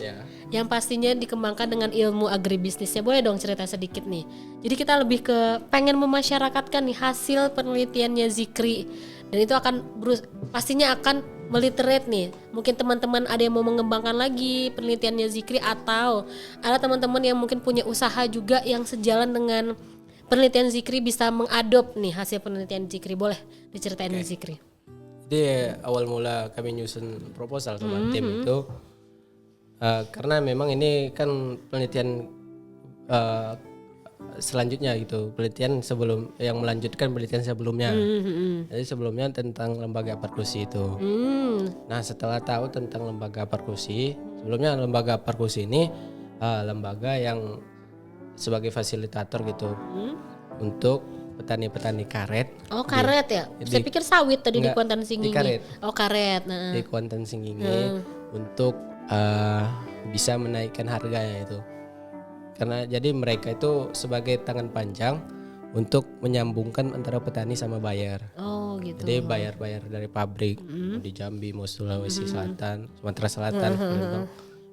Ya. yang pastinya dikembangkan dengan ilmu agribisnisnya. Boleh dong cerita sedikit nih. Jadi kita lebih ke pengen memasyarakatkan nih hasil penelitiannya Zikri, dan itu akan pastinya akan meliterate nih. Mungkin teman-teman ada yang mau mengembangkan lagi penelitiannya Zikri, atau ada teman-teman yang mungkin punya usaha juga yang sejalan dengan penelitian Zikri bisa mengadop nih hasil penelitian Zikri. Boleh diceritain Zikri. Jadi awal mula kami nyusun proposal sama tim itu karena memang ini kan penelitian selanjutnya gitu, penelitian sebelum yang melanjutkan penelitian sebelumnya. Jadi sebelumnya tentang lembaga perkusi itu. Nah, setelah tahu tentang lembaga perkusi, sebelumnya lembaga perkusi ini lembaga yang sebagai fasilitator gitu untuk petani-petani karet. Oh, karet ya? Saya pikir sawit tadi di Kuantan Singgingi. Di karet. Oh, karet. Di Kuantan Singgingi untuk bisa menaikkan harganya itu. Karena jadi mereka itu sebagai tangan panjang untuk menyambungkan antara petani sama buyer. Oh, gitu. Jadi bayar dari pabrik di Jambi, mau Sulawesi Selatan, Sumatera Selatan,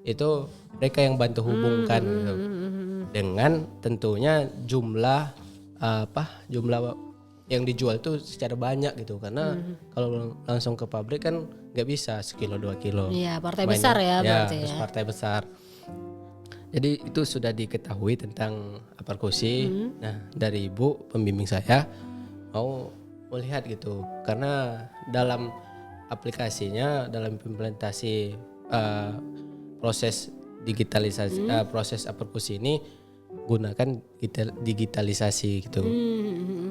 itu mereka yang bantu hubungkan gitu. Dengan tentunya jumlah yang dijual tuh secara banyak gitu, karena kalau langsung ke pabrik kan nggak bisa sekilo 2 kilo. Iya, partai besar ya berarti ya. Partai besar. Jadi itu sudah diketahui tentang perkusi. Nah, dari ibu pembimbing saya mau melihat gitu, karena dalam aplikasinya, dalam implementasi proses digitalisasi, proses perkusi ini gunakan digitalisasi gitu.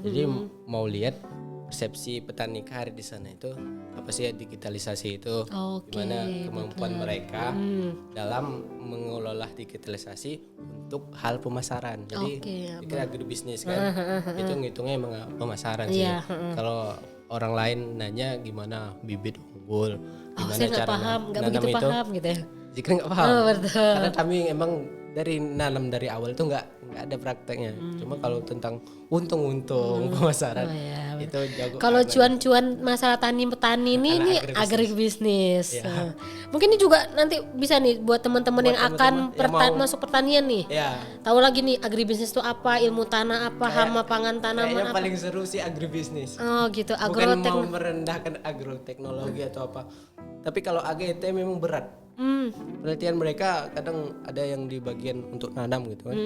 Jadi mau lihat persepsi petani karet di sana itu apa sih ya digitalisasi itu, gimana kemampuan mereka dalam mengelola digitalisasi untuk hal pemasaran. Jadi kita agribisnis kan, itu ngitungnya emang pemasaran sih. Kalau orang lain nanya gimana bibit unggul, gimana saya cara nggak begitu nanam itu, paham gitu ya. Zikri nggak paham. Betul. Karena kami emang nanam dari awal tuh nggak ada prakteknya. Cuma kalau tentang untung pemasaran itu jago. Kalau cuan-cuan masalah petani ini agribisnis. Ya. Mungkin ini juga nanti bisa nih buat teman-teman yang akan masuk pertanian nih. Ya. Tahu lagi nih agribisnis itu apa, ilmu tanah apa, hama pangan tanaman Kayaknya apa. paling seru sih agribisnis. Oh gitu, Bukan mau merendahkan agroteknologi atau apa. Tapi kalau AGT memang berat. Penelitian mereka kadang ada yang di bagian untuk nanam gitu kan.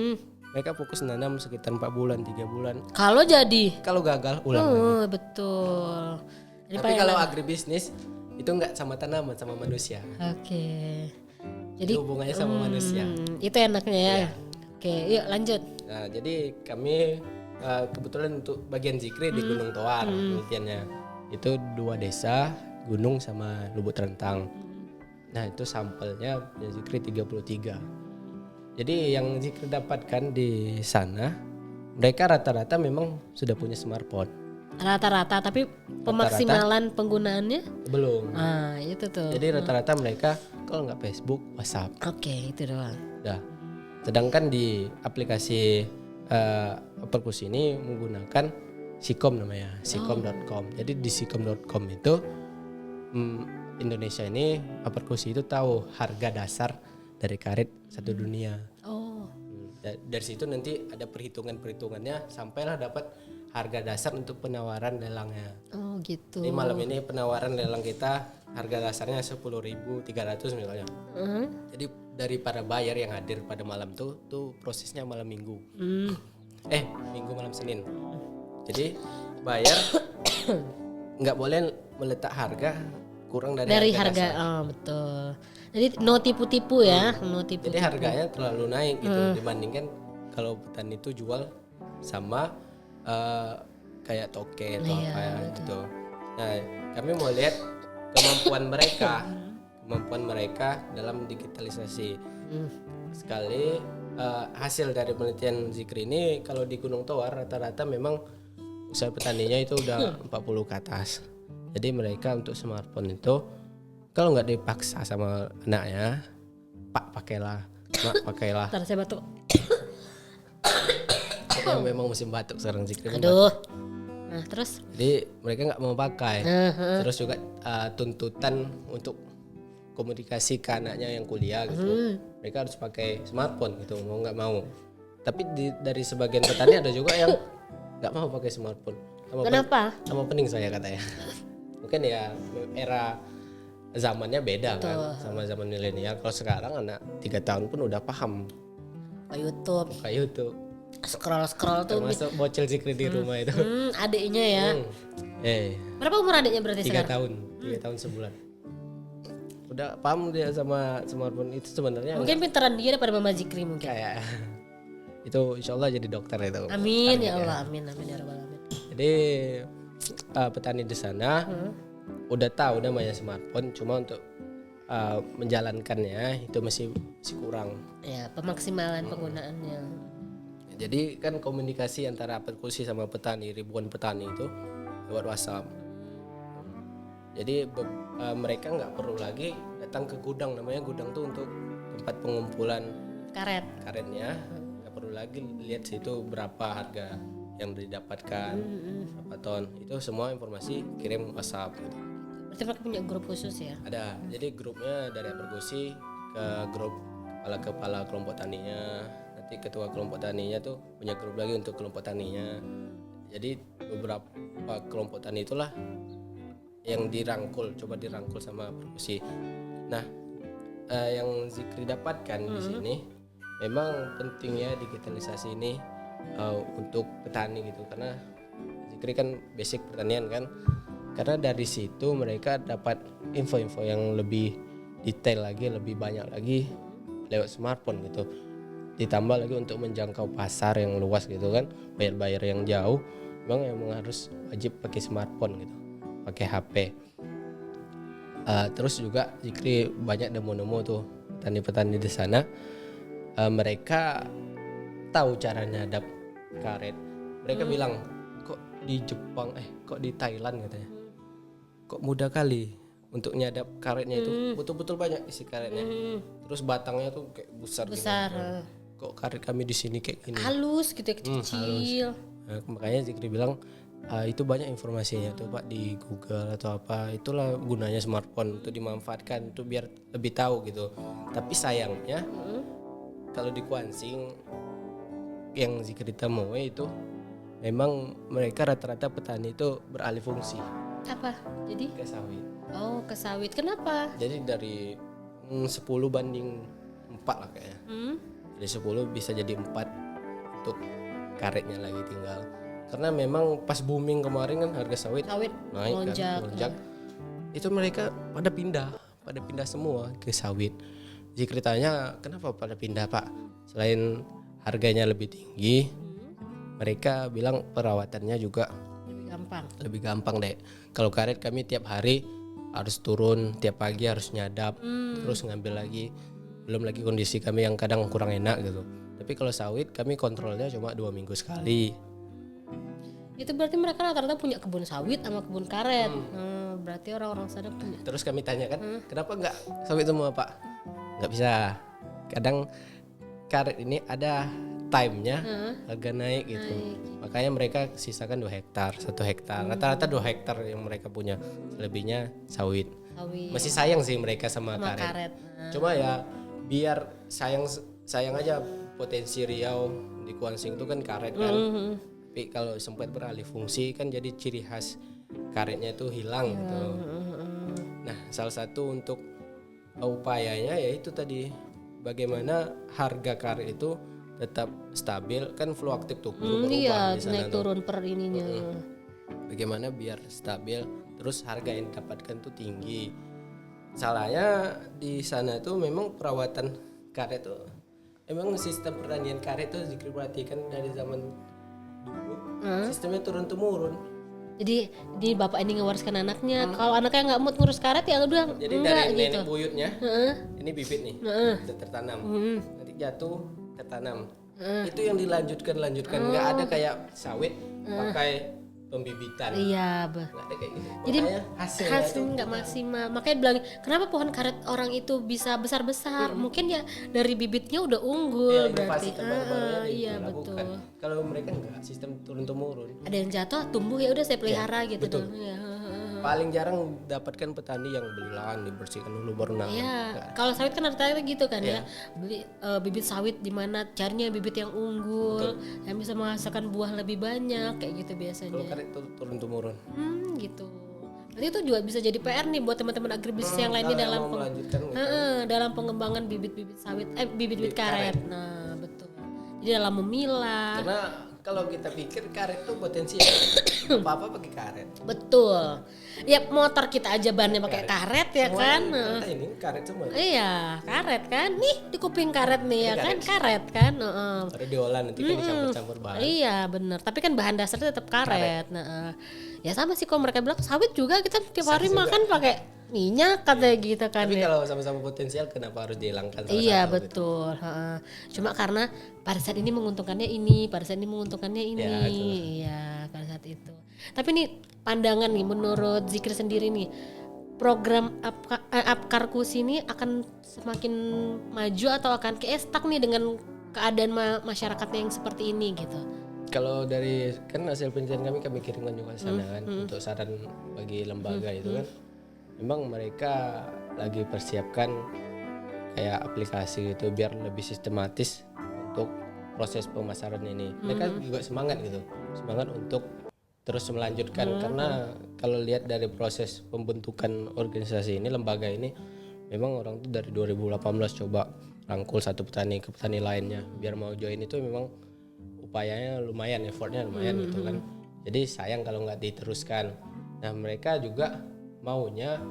Mereka fokus nanam sekitar 4 bulan, 3 bulan. Kalau gagal ulang lagi. Betul. Jadi tapi kalau agribisnis itu enggak sama tanaman, sama manusia. Oke. Jadi hubungannya sama manusia. Itu enaknya ya. Oke, yuk lanjut. Nah, jadi kami kebetulan untuk bagian Zikri di Gunung Toar penelitiannya. Itu 2 desa, Gunung sama Lubuk Terentang. Nah, itu sampelnya Zikri 33. Jadi yang Zikri dapatkan di sana, mereka rata-rata memang sudah punya smartphone. Rata-rata, tapi pemaksimalan penggunaannya? Belum. Ah, itu tuh. Jadi rata-rata mereka kalau nggak Facebook, WhatsApp. Oke, itu doang. Udah. Sedangkan di aplikasi perkusi ini menggunakan Sikom namanya, sikom.com. Jadi di sikom.com itu Indonesia ini Perkusi itu tahu harga dasar dari karet satu dunia. Dari situ nanti ada perhitungannya sampailah dapat harga dasar untuk penawaran lelangnya. Oh gitu. Jadi malam ini penawaran lelang kita harga dasarnya 10.300 misalnya. Jadi dari para buyer yang hadir pada malam tuh prosesnya malam Minggu. Minggu malam Senin. Jadi buyer nggak boleh meletak harga kurang dari harga dasar. Betul. Jadi no tipu-tipu ya, Jadi harganya terlalu naik gitu dibandingkan kalau petani itu jual sama kayak toke atau apa gitu. Nah, kami mau lihat kemampuan mereka dalam digitalisasi. Sekali hasil dari penelitian Zikri ini kalau di Gunung Tawar rata-rata memang usaha petaninya itu udah 40 ke atas. Jadi mereka untuk smartphone itu kalau nggak dipaksa sama anaknya, Pak pakailah, Mak pakailah. Ntar saya batuk. Memang musim batuk sekarang Zikri. Aduh. Nah terus? Jadi mereka nggak mau pakai. Terus juga tuntutan untuk komunikasi ke anaknya yang kuliah gitu. Mereka harus pakai smartphone gitu, mau nggak mau. Tapi dari sebagian petani ada juga yang nggak mau pakai smartphone. Kenapa? Sama pening saya katanya. Mungkin ya era zamannya beda kan sama zaman milenial. Kalau sekarang anak 3 tahun pun udah paham. Buka YouTube. Scroll tuh. Termasuk bocil Zikri di rumah itu. Adiknya ya. Berapa umur adiknya berarti 3 sekarang? 3 tahun sebulan. Udah paham dia sama smartphone itu sebenarnya. Mungkin pintaran dia daripada Mama Zikri mungkin. Kayak itu insyaallah jadi dokter itu. Amin ya Allah, amin ya rabbal alamin. Jadi petani di sana udah tahu namanya smartphone, cuma untuk menjalankannya itu masih kurang. Ya, pemaksimalan penggunaannya. Jadi kan komunikasi antara Perkusi sama petani, ribuan petani itu lewat WhatsApp. Jadi mereka nggak perlu lagi datang ke gudang, namanya gudang tuh untuk tempat pengumpulan karetnya. Nggak perlu lagi lihat situ berapa harga yang didapatkan, berapa ton. Itu semua informasi kirim WhatsApp gitu. Berarti mereka punya grup khusus ya? Ada. Jadi grupnya dari Perkusi ke grup kepala kelompok taninya. Nanti ketua kelompok taninya tuh punya grup lagi untuk kelompok taninya. Jadi beberapa kelompok tani itulah yang coba dirangkul sama Perkusi. Nah, yang Zikri dapatkan di sini memang pentingnya digitalisasi ini untuk petani gitu, karena Zikri kan basic pertanian kan. Karena dari situ mereka dapat info-info yang lebih detail lagi, lebih banyak lagi lewat smartphone gitu. Ditambah lagi untuk menjangkau pasar yang luas gitu kan, buyer yang jauh, memang harus wajib pakai smartphone gitu, pakai HP. Terus juga Zikri banyak nemu tuh petani-petani di sana, mereka tahu cara nyadap karet. Mereka bilang kok di Jepang, kok di Thailand katanya, kok mudah kali untuk nyadap karetnya itu, betul-betul banyak isi karetnya. Terus batangnya tuh kayak besar. Gitu. Kok karet kami di sini kayak gini? Halus gitu ya, kecil. Nah, makanya Zikri bilang itu banyak informasinya tuh Pak di Google atau apa. Itulah gunanya smartphone, untuk dimanfaatkan tuh biar lebih tahu gitu. Tapi sayangnya kalau di Kuansing yang Zikri temui itu memang mereka rata-rata petani itu beralih fungsi. Apa? Jadi? Ke sawit. Oh, ke sawit. Kenapa? Jadi dari 10 banding 4 lah kayaknya. Dari 10 bisa jadi 4 untuk karetnya lagi tinggal. Karena memang pas booming kemarin kan harga sawit naik melonjak. Itu mereka pada pindah semua ke sawit. Zikri tanya, kenapa pada pindah Pak? Selain harganya lebih tinggi, mereka bilang perawatannya juga lebih gampang deh. Kalau karet kami tiap hari harus turun, tiap pagi harus nyadap, terus ngambil lagi. Belum lagi kondisi kami yang kadang kurang enak gitu. Tapi kalau sawit kami kontrolnya cuma 2 minggu sekali. Itu berarti mereka rata-rata punya kebun sawit sama kebun karet. Berarti orang-orang sana punya. Terus kami tanya kan, kenapa nggak sawit semua Pak? Nggak bisa. Kadang karet ini ada time-nya harga naik gitu. Makanya mereka sisakan 2 hektar, 1 hektar. Rata-rata 2 hektar yang mereka punya. Selebihnya sawit. Masih sayang sih mereka sama karet. Cuma ya biar sayang aja potensi Riau di Kuansing itu kan karet kan. Tapi kalau sempat beralih fungsi kan jadi ciri khas karetnya itu hilang gitu. Nah, salah satu untuk upayanya yaitu tadi bagaimana harga karet itu tetap stabil, kan fluktuatif tuh berubah Iya, di sana naik turun per ininya. Bagaimana biar stabil, terus harga yang didapatkan tuh tinggi. Salahnya di sana tuh memang perawatan karet tuh, emang sistem pertanian karet tuh diperhatikan dari zaman dulu, sistemnya turun temurun. Jadi bapak ini ngewariskan anaknya. Kalau anaknya nggak mood ngurus karet ya udah Jadi enggak dari gitu. nenek buyutnya, ini bibit nih, udah tertanam, nanti jatuh tertanam. Itu yang dilanjutkan, nggak ada kayak sawit pakai pembibitan. Iya, Nggak ada kayak gitu. Jadi Makanya hasil nggak maksimal. Makanya bilang kenapa pohon karet orang itu bisa besar-besar? Mungkin ya dari bibitnya udah unggul berarti. Iya betul. Kalau mereka enggak, sistem turun temurun. Ada yang jatuh tumbuh ya udah saya pelihara gitu betul. dong. Ya. Paling jarang dapatkan petani yang beli lahan dibersihkan dulu baru nanam. Iya, kalau sawit kan rata-rata gitu kan ya. Beli bibit sawit di mana carinya bibit yang unggul, yang bisa menghasilkan buah lebih banyak kayak gitu biasanya. Kalau karet itu turun temurun. Gitu. Berarti itu juga bisa jadi PR nih buat teman-teman agribisnis yang lainnya dalam pengembangan bibit-bibit sawit, bibit-bibit karet. Nah, betul. Jadi dalam memilah. Karena kalau kita pikir karet tuh potensi apa-apa pakai karet. Betul. Ya motor kita aja bannya pakai karet ya kan. Ini karet semua. Iya, karet kan. Nih di kuping karet nih ya kan, karet kan. Ada diolah nanti kan dicampur-campur bahan. Iya, benar. Tapi kan bahan dasarnya tetap karet. Nah, ya sama sih kalau mereka bilang sawit juga kita tiap hari makan pakai minyak katanya gitu kan. Tapi kalau sama-sama potensial kenapa harus dihilangkan? Iya betul. Cuma karena pada saat ini menguntungkannya ini, pada saat ini menguntungkannya ini. Iya pada saat itu. Tapi nih pandangan nih menurut Zikri sendiri nih, program Apkarkus ini akan semakin maju atau akan kayak stuck nih dengan keadaan masyarakatnya yang seperti ini gitu? Kalau dari kan hasil penelitian kami kirimkan juga ke sana kan untuk saran bagi lembaga itu kan. Memang mereka lagi persiapkan kayak aplikasi gitu biar lebih sistematis untuk proses pemasaran ini. Mereka juga semangat gitu, semangat untuk terus melanjutkan karena kalau lihat dari proses pembentukan organisasi ini, lembaga ini, memang orang tuh dari 2018 coba rangkul satu petani ke petani lainnya biar mau join itu memang upayanya lumayan, effortnya lumayan gitu kan. Jadi sayang kalau nggak diteruskan. Nah mereka juga maunya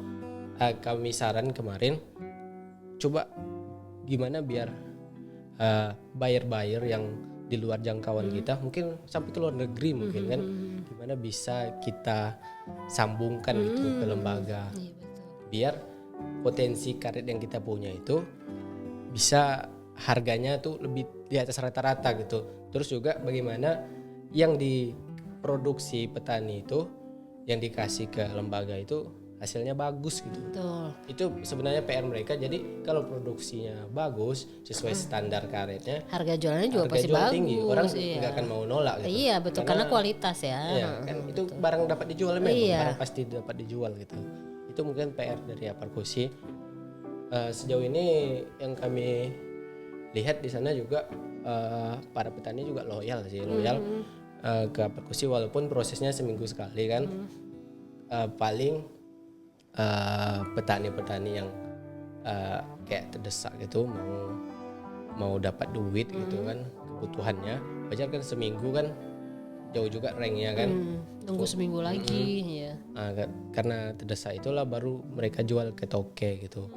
kami saran kemarin coba gimana biar buyer yang di luar jangkauan kita mungkin sampai ke luar negeri mungkin kan gimana bisa kita sambungkan gitu ke lembaga biar potensi karet yang kita punya itu bisa harganya tuh lebih di atas rata-rata gitu. Terus juga bagaimana yang diproduksi petani itu yang dikasih ke lembaga itu hasilnya bagus gitu. Betul. Itu sebenarnya PR mereka. Jadi kalau produksinya bagus sesuai standar karetnya, harga jualnya juga harga pasti jual bagus. tinggi. Orang nggak akan mau nolak gitu. Iya betul karena kualitas ya. Iya, kan itu barang dapat dijual memang, barang pasti dapat dijual gitu. Itu mungkin PR dari Apkarkusi. Sejauh ini yang kami lihat di sana juga para petani juga loyal ke Apkarkusi walaupun prosesnya seminggu sekali kan. Paling petani-petani yang kayak terdesak gitu mau dapat duit gitu kan kebutuhannya wajar kan seminggu kan jauh juga ranknya kan nunggu seminggu lagi ya karena terdesak itulah baru mereka jual ke toke gitu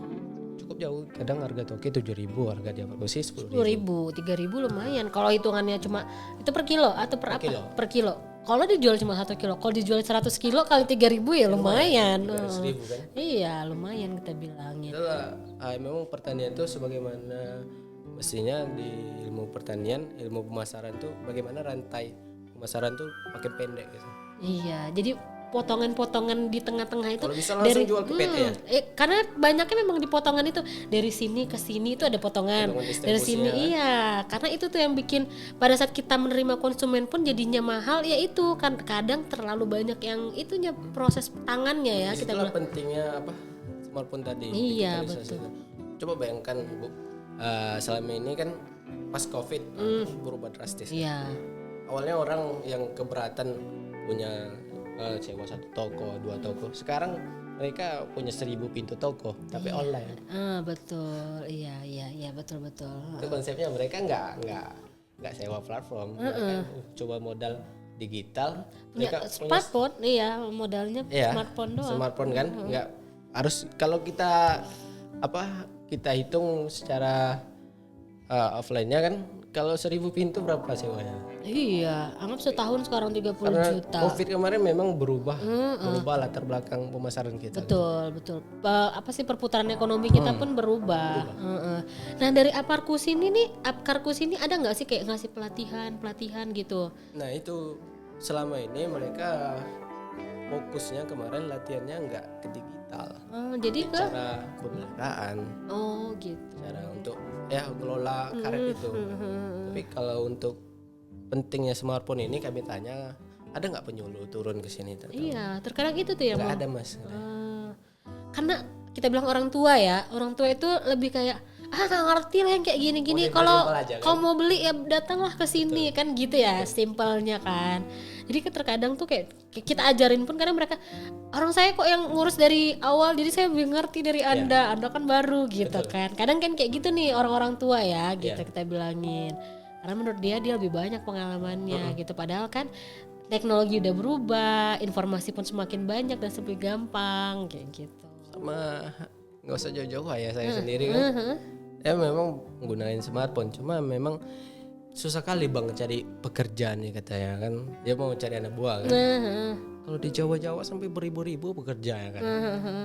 cukup jauh kadang harga toke 7.000 harga di Apkarkusi 10.000 3.000 lumayan kalau hitungannya cuma itu per kilo atau per apa per kilo. Kalau dijual cuma 1 kilo, kalau dijual 100 kilo kali 3.000 ya lumayan. 300.000 kan? Iya lumayan kita bilangin. Itulah memang pertanian itu sebagaimana mestinya di ilmu pertanian, ilmu pemasaran tuh bagaimana rantai pemasaran tuh makin pendek gitu. Iya, jadi potongan-potongan di tengah-tengah itu kalau bisa langsung jual ke PT ya. Karena banyaknya memang di potongan itu dari sini ke sini itu ada potongan dari sini iya, karena itu tuh yang bikin pada saat kita menerima konsumen pun jadinya mahal ya, itu kan kadang terlalu banyak yang itunya proses tangannya ya. Kita bilang pentingnya apa smartphone tadi. Iya betul. Coba bayangkan Bu, selama ini kan pas COVID berubah drastis. Iya. Awalnya orang yang keberatan punya sewa 1 toko, 2 toko. Sekarang mereka punya 1000 pintu toko, tapi online. Betul, iya betul. Itu konsepnya mereka nggak sewa platform, mereka coba modal digital. Mereka smartphone, iya modalnya smartphone doang. Smartphone kan, nggak harus kalau kita hitung secara offline-nya kan, kalau 1000 pintu berapa sewanya? Iya, anggap setahun sekarang 30 Karena juta. COVID kemarin memang berubah latar belakang pemasaran kita. Betul. Apa sih perputaran ekonomi kita pun berubah. Nah dari Apkarkus ini ada nggak sih kayak ngasih pelatihan gitu? Nah itu selama ini mereka fokusnya kemarin latihannya nggak ke digital. Jadi ke cara pemeliharaan. Oh gitu. Cara untuk kelola karet itu. Tapi kalau untuk pentingnya smartphone ini kami tanya, ada nggak penyuluh turun ke sini? Iya, terkadang itu tuh ya. Nggak ada mas. Karena kita bilang orang tua itu lebih kayak nggak ngerti lah yang kayak gini-gini. Kalau kau mau beli ya datanglah ke sini. Betul. Kan gitu ya, simpelnya kan. Jadi terkadang tuh kayak kita ajarin pun kadang mereka, orang saya kok yang ngurus dari awal, jadi saya lebih ngerti dari Anda kan baru gitu. Betul. Kan. Kadang kan kayak gitu nih orang-orang tua ya gitu kita bilangin. Karena menurut dia lebih banyak pengalamannya gitu. Padahal kan teknologi udah berubah, informasi pun semakin banyak dan lebih gampang kayak gitu. Sama nggak usah jauh-jauh ya saya sendiri kan. Ya memang menggunakan smartphone, cuma memang susah kali bang cari pekerjaan nih katanya kan. Dia mau cari anak buah kan. Kalau di Jawa sampai beribu-ribu pekerja ya kan.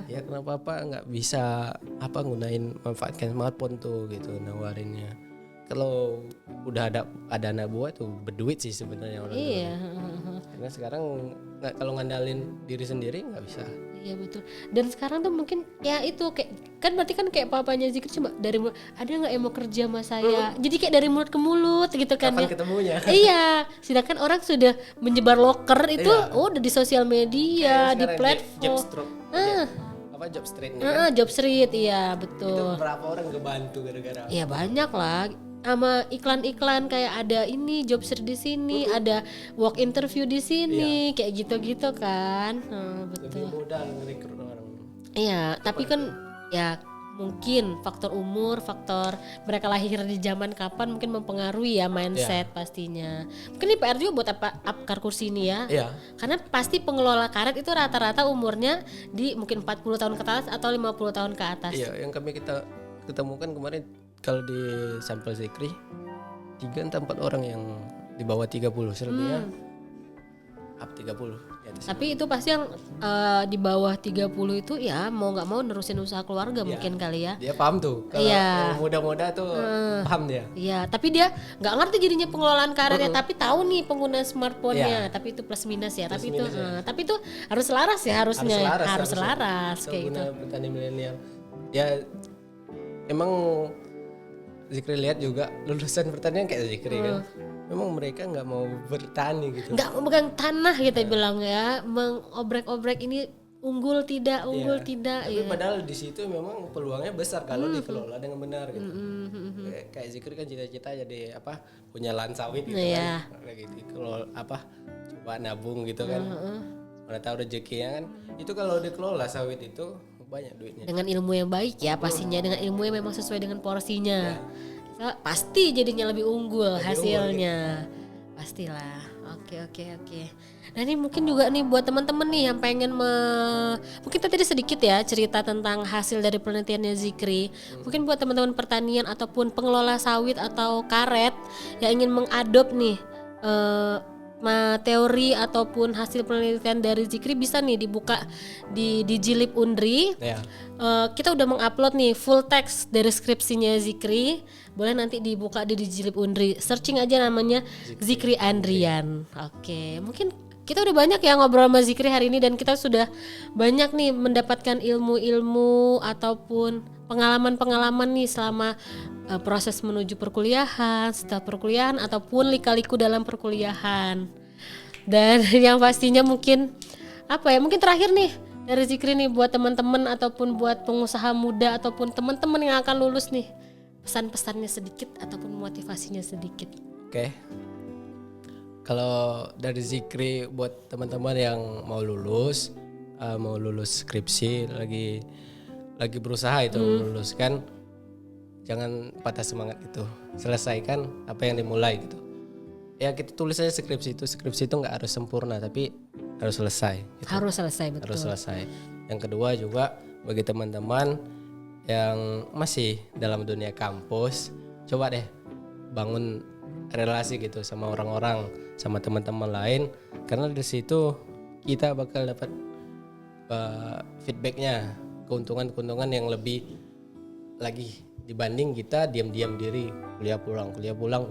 Ya kenapa nggak bisa gunain manfaatkan smartphone tuh gitu nawarinnya. Kalau udah ada anak buah tuh berduit sih sebenarnya orang. Iya. Karena sekarang kalau ngandalin diri sendiri nggak bisa. Iya betul. Dan sekarang tuh mungkin ya itu kayak kan berarti kan kayak papanya Zikri cuma dari ada nggak yang mau kerja sama saya. Jadi kayak dari mulut ke mulut gitu kan. Kapan ketemunya? Iya. Sedangkan orang sudah menyebar loker itu udah di sosial media, di platform. Job street nih kan? Job street, iya betul. Itu berapa orang kebantu gara-gara? Iya banyak lah. Sama iklan-iklan kayak ada ini job street di sini, ada work interview di sini, kayak gitu-gitu kan. Betul. Lebih mudah ngerekrut orang. Iya, tapi kan ya mungkin faktor umur, faktor mereka lahir di zaman kapan mungkin mempengaruhi ya mindset pastinya. Mungkin ini PR juga buat Apkarkus ini ya. Iya. Karena pasti pengelola karet itu rata-rata umurnya di mungkin 40 tahun ke atas atau 50 tahun ke atas. Iya, yang kita ketemukan kemarin kalau di sampel Zikri 3-4 orang yang di bawah 30, selebihnya up 30. Tapi itu pasti yang di bawah 30 itu ya mau nggak mau nerusin usaha keluarga mungkin kali ya. Dia paham tuh. Kalau yang muda-muda tuh paham dia. Iya, tapi dia nggak ngerti jadinya pengelolaan karirnya, tapi tahu nih pengguna smartphone-nya. Tapi itu plus minus ya. Tapi itu harus selaras ya harusnya. Harus selaras kayak gitu. Petani milenial. Ya emang Zikri lihat juga lulusan pertanian kayak Zikri kan. Memang mereka nggak mau bertani gitu. Nggak memegang tanah kita bilang ya, mengobrek-obrek ini unggul tidak. Tapi padahal di situ memang peluangnya besar kalau dikelola dengan benar gitu. Kayak Zikri kan cita-cita jadi punya lahan sawit gitu kan. Kayak gitu kalau coba nabung gitu kan. Mana tahu rezekinya kan. Itu kalau dikelola sawit itu banyak duitnya. Dengan ilmu yang baik ya pastinya, dengan ilmu yang memang sesuai dengan porsinya. Pasti jadinya lebih unggul hasilnya. Gitu. Pastilah. Oke. Nah ini mungkin juga nih buat teman-teman nih yang pengen mungkin tadi sedikit ya cerita tentang hasil dari penelitiannya Zikri. Mungkin buat teman-teman pertanian ataupun pengelola sawit atau karet yang ingin mengadop nih teori ataupun hasil penelitian dari Zikri bisa nih dibuka di Jilib Undri. Kita udah mengupload nih full text dari skripsinya Zikri. Boleh nanti dibuka di Jilib Undri. Searching aja namanya Zikri Andrian. Oke, mungkin kita udah banyak ya ngobrol sama Zikri hari ini dan kita sudah banyak nih mendapatkan ilmu-ilmu ataupun pengalaman-pengalaman nih selama proses menuju perkuliahan, setelah perkuliahan ataupun lika-liku dalam perkuliahan. Dan yang pastinya mungkin mungkin terakhir nih dari Zikri nih buat teman-teman ataupun buat pengusaha muda ataupun teman-teman yang akan lulus nih, pesan-pesannya sedikit ataupun motivasinya sedikit. Oke. Kalau dari Zikri buat teman-teman yang mau lulus skripsi lagi berusaha itu meluluskan, jangan patah semangat gitu. Selesaikan apa yang dimulai gitu. Ya kita tulis aja skripsi itu nggak harus sempurna tapi harus selesai. Gitu. Harus selesai, betul. Harus selesai. Yang kedua juga bagi teman-teman yang masih dalam dunia kampus, coba deh bangun relasi gitu sama orang-orang, sama teman-teman lain, karena dari situ kita bakal dapat feedbacknya, keuntungan yang lebih lagi dibanding kita diam-diam diri kuliah pulang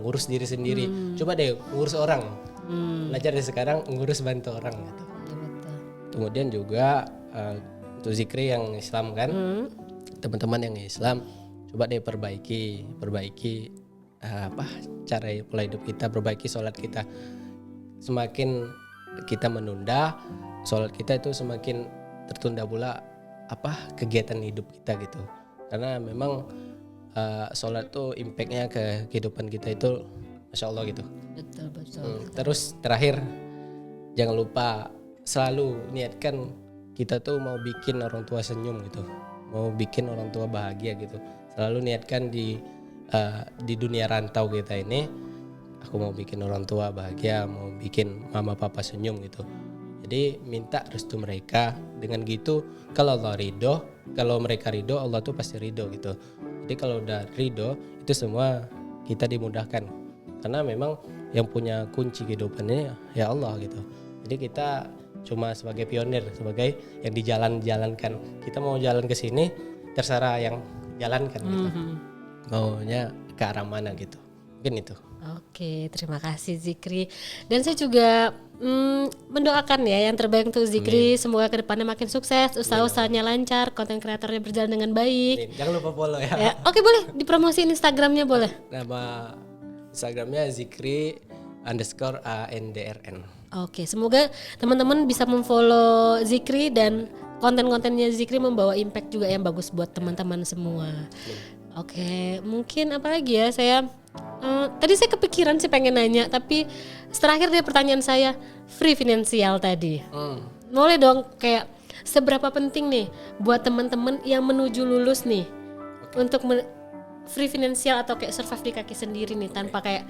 ngurus diri sendiri. Coba deh ngurus orang, belajar dari sekarang ngurus bantu orang gitu. Ya, betul. Kemudian juga untuk Zikri yang Islam kan, teman-teman yang Islam, coba deh perbaiki cara pola hidup kita, perbaiki sholat kita. Semakin kita menunda sholat kita itu semakin tertunda pula kegiatan hidup kita gitu. Karena memang sholat tuh impactnya ke kehidupan kita itu Masya Allah gitu. Betul. Terus terakhir, jangan lupa selalu niatkan kita tuh mau bikin orang tua senyum gitu, mau bikin orang tua bahagia gitu. Selalu niatkan di dunia rantau kita ini, aku mau bikin orang tua bahagia, mau bikin mama papa senyum gitu. Jadi minta restu mereka. Dengan gitu kalau mereka ridho, Allah tuh pasti ridho gitu. Jadi kalau udah ridho, itu semua kita dimudahkan. Karena memang yang punya kunci kehidupannya ya Allah gitu. Jadi kita cuma sebagai pionir, sebagai yang dijalankan. Kita mau jalan ke sini, terserah yang jalankan gitu. Maunya ke arah mana gitu. Mungkin itu. Oke, terima kasih Zikri. Dan saya juga mendoakan ya yang terbaik untuk Zikri. Semoga kedepannya makin sukses, usaha-usahanya lancar, konten kreatornya berjalan dengan baik. Jangan lupa follow ya. Oke, boleh dipromosiin Instagramnya boleh. Nama Instagramnya Zikri_ANDRN. Oke, semoga teman-teman bisa memfollow Zikri dan konten-kontennya Zikri membawa impact juga yang bagus buat teman-teman semua. Oke, mungkin apa lagi ya tadi saya kepikiran sih pengen nanya, tapi terakhir dari pertanyaan saya free finansial tadi. Boleh dong kayak seberapa penting nih buat teman-teman yang menuju lulus nih untuk free finansial atau kayak survive di kaki sendiri nih tanpa kayak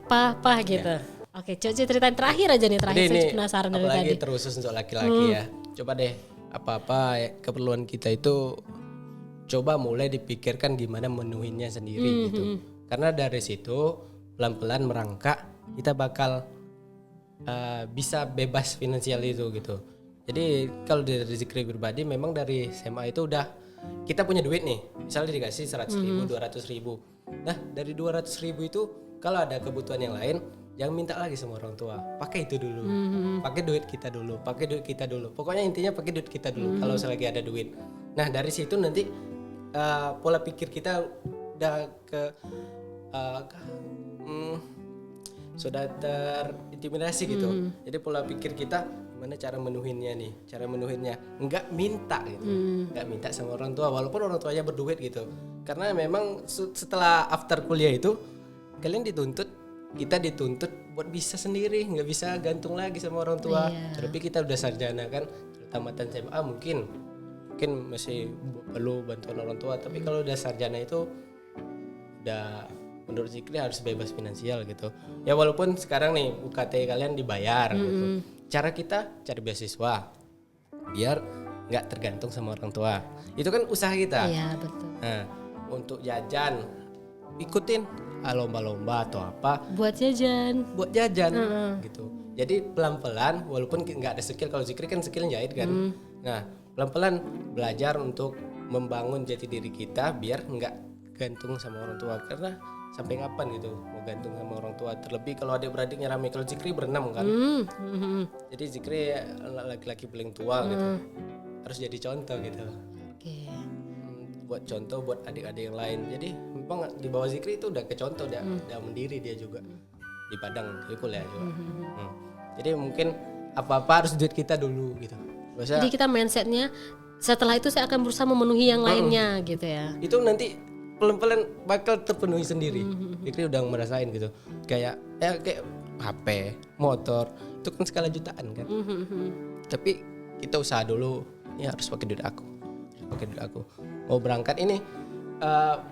papa gitu. Oke, coba ceritain terakhir aja nih saya penasaran dari tadi. Apalagi terusus untuk laki-laki ya. Coba deh apa-apa keperluan kita itu coba mulai dipikirkan gimana menuhinnya sendiri gitu. Karena dari situ pelan-pelan merangkak kita bakal bisa bebas finansial itu gitu. Jadi kalau dari Zikri pribadi memang dari SMA itu udah kita punya duit nih. Misalnya dikasih 100.000, 200.000. Nah dari 200.000 itu kalau ada kebutuhan yang lain jangan minta lagi sama orang tua. Pakai itu dulu. Pakai duit kita dulu. Pokoknya intinya pakai duit kita dulu kalau selagi ada duit. Nah dari situ nanti pola pikir kita udah sudah terintimidasi gitu. Jadi pola pikir kita gimana cara menuhinnya nih? Cara menuhinnya enggak minta gitu. Enggak minta sama orang tua walaupun orang tuanya berduit gitu. Karena memang setelah after kuliah itu kita dituntut buat bisa sendiri, nggak bisa gantung lagi sama orang tua. Tapi kita udah sarjana kan, tamatan SMA mungkin masih perlu bantuan orang tua. Tapi kalau udah sarjana itu udah menurut Zikri harus bebas finansial gitu. Ya walaupun sekarang nih UKT kalian dibayar gitu. Cara kita cari beasiswa biar nggak tergantung sama orang tua. Itu kan usaha kita. Iya betul. Nah untuk jajan ikutin lomba-lomba atau apa buat jajan gitu. Jadi pelan-pelan walaupun nggak ada skill, kalau Zikri kan skill jahit kan. Nah pelan-pelan belajar untuk membangun jati diri kita biar nggak gantung sama orang tua, karena sampai kapan gitu mau gantung sama orang tua, terlebih kalau adik-beradiknya rame. Kalau Zikri berenam kan, jadi Zikri laki-laki paling tua gitu, harus jadi contoh gitu. Buat contoh buat adik-adik yang lain. Jadi memang di bawah Zikri itu udah ke contoh, udah mandiri dia juga di Padang di kuliah juga. Jadi mungkin apa-apa harus duit kita dulu gitu. Jadi kita mindsetnya setelah itu saya akan berusaha memenuhi yang lainnya gitu ya. Itu nanti pelan-pelan bakal terpenuhi sendiri. Zikri udah ngerasain gitu. Kayak HP, motor, itu kan skala jutaan kan. Tapi kita usaha dulu, ya harus pakai duit aku. Mau berangkat ini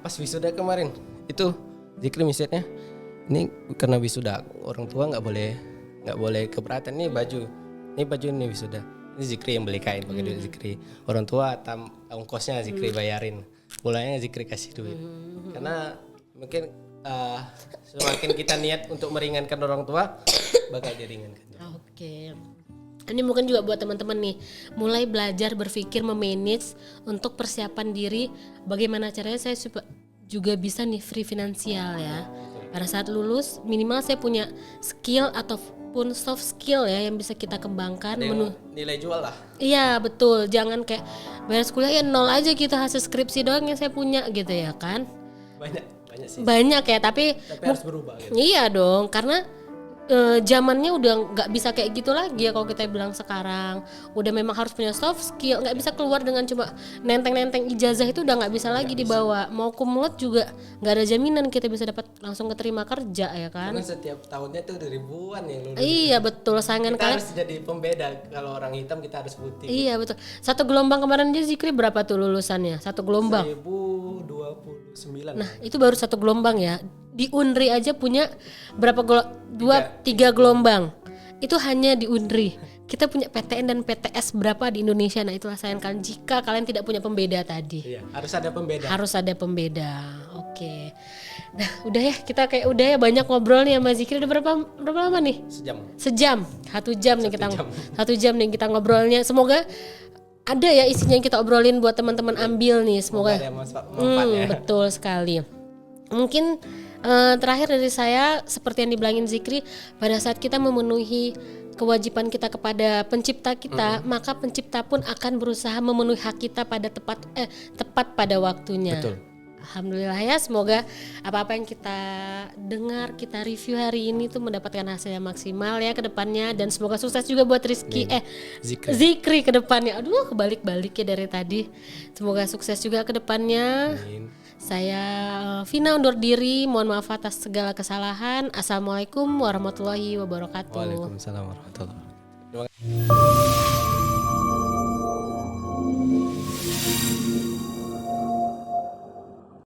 pas wisuda kemarin itu Zikri misalnya ini karena wisuda orang tua nggak boleh keberatan, nih baju ini wisuda, ini Zikri yang beli kain pakai duit Zikri, orang tua ongkosnya Zikri bayarin, pulangnya Zikri kasih duit. Karena mungkin semakin kita niat untuk meringankan orang tua bakal diringankan. Oke. Ini mungkin juga buat teman-teman nih, mulai belajar berpikir memanage untuk persiapan diri, bagaimana caranya saya juga bisa nih free finansial ya. Pada saat lulus minimal saya punya skill ataupun soft skill ya yang bisa kita kembangkan. Nilai jual lah. Iya betul, jangan kayak bayar kuliah ya nol aja gitu, hasil skripsi doang yang saya punya gitu ya kan. Banyak sih. Banyak ya, tapi harus berubah gitu. Iya dong, karena zamannya udah nggak bisa kayak gitu lagi ya. Kalau kita bilang sekarang udah memang harus punya soft skill, nggak bisa keluar dengan cuma nenteng ijazah, itu udah nggak bisa lagi dibawa. Mau kumlot juga nggak ada jaminan kita bisa dapat langsung keterima kerja ya kan. Karena setiap tahunnya tuh ribuan yang lulus. Iya betul, saingan kita kalian harus jadi pembeda. Kalau orang hitam kita harus putih. Iya betul. Satu gelombang kemarin dia Zikri berapa tuh lulusannya? Satu gelombang 1029. Nah itu baru satu gelombang ya. Di Unri aja punya berapa tiga gelombang. Itu hanya di Unri. Kita punya PTN dan PTS berapa di Indonesia. Nah itulah sayang kalian jika kalian tidak punya pembeda tadi. Iya, harus ada pembeda. Harus ada pembeda. Oke. Nah udah ya, kita kayak udah ya banyak ngobrol nih sama Zikri. Udah berapa lama nih? Sejam. 1 jam nih kita. 1 jam nih kita ngobrolnya. Semoga ada ya isinya yang kita obrolin buat teman-teman ambil nih. Semoga ada manfaatnya. Betul sekali. Mungkin terakhir dari saya, seperti yang dibilangin Zikri, pada saat kita memenuhi kewajiban kita kepada pencipta kita, maka pencipta pun akan berusaha memenuhi hak kita pada tepat pada waktunya. Betul. Alhamdulillah ya, semoga apa-apa yang kita dengar, kita review hari ini tuh mendapatkan hasil yang maksimal ya ke depannya, dan semoga sukses juga buat Zikri ke depannya. Aduh, kebalik-balik ya dari tadi. Semoga sukses juga ke depannya. Amin. Saya Vina undur diri, mohon maaf atas segala kesalahan. Assalamualaikum warahmatullahi wabarakatuh. Waalaikumsalam warahmatullahi wabarakatuh.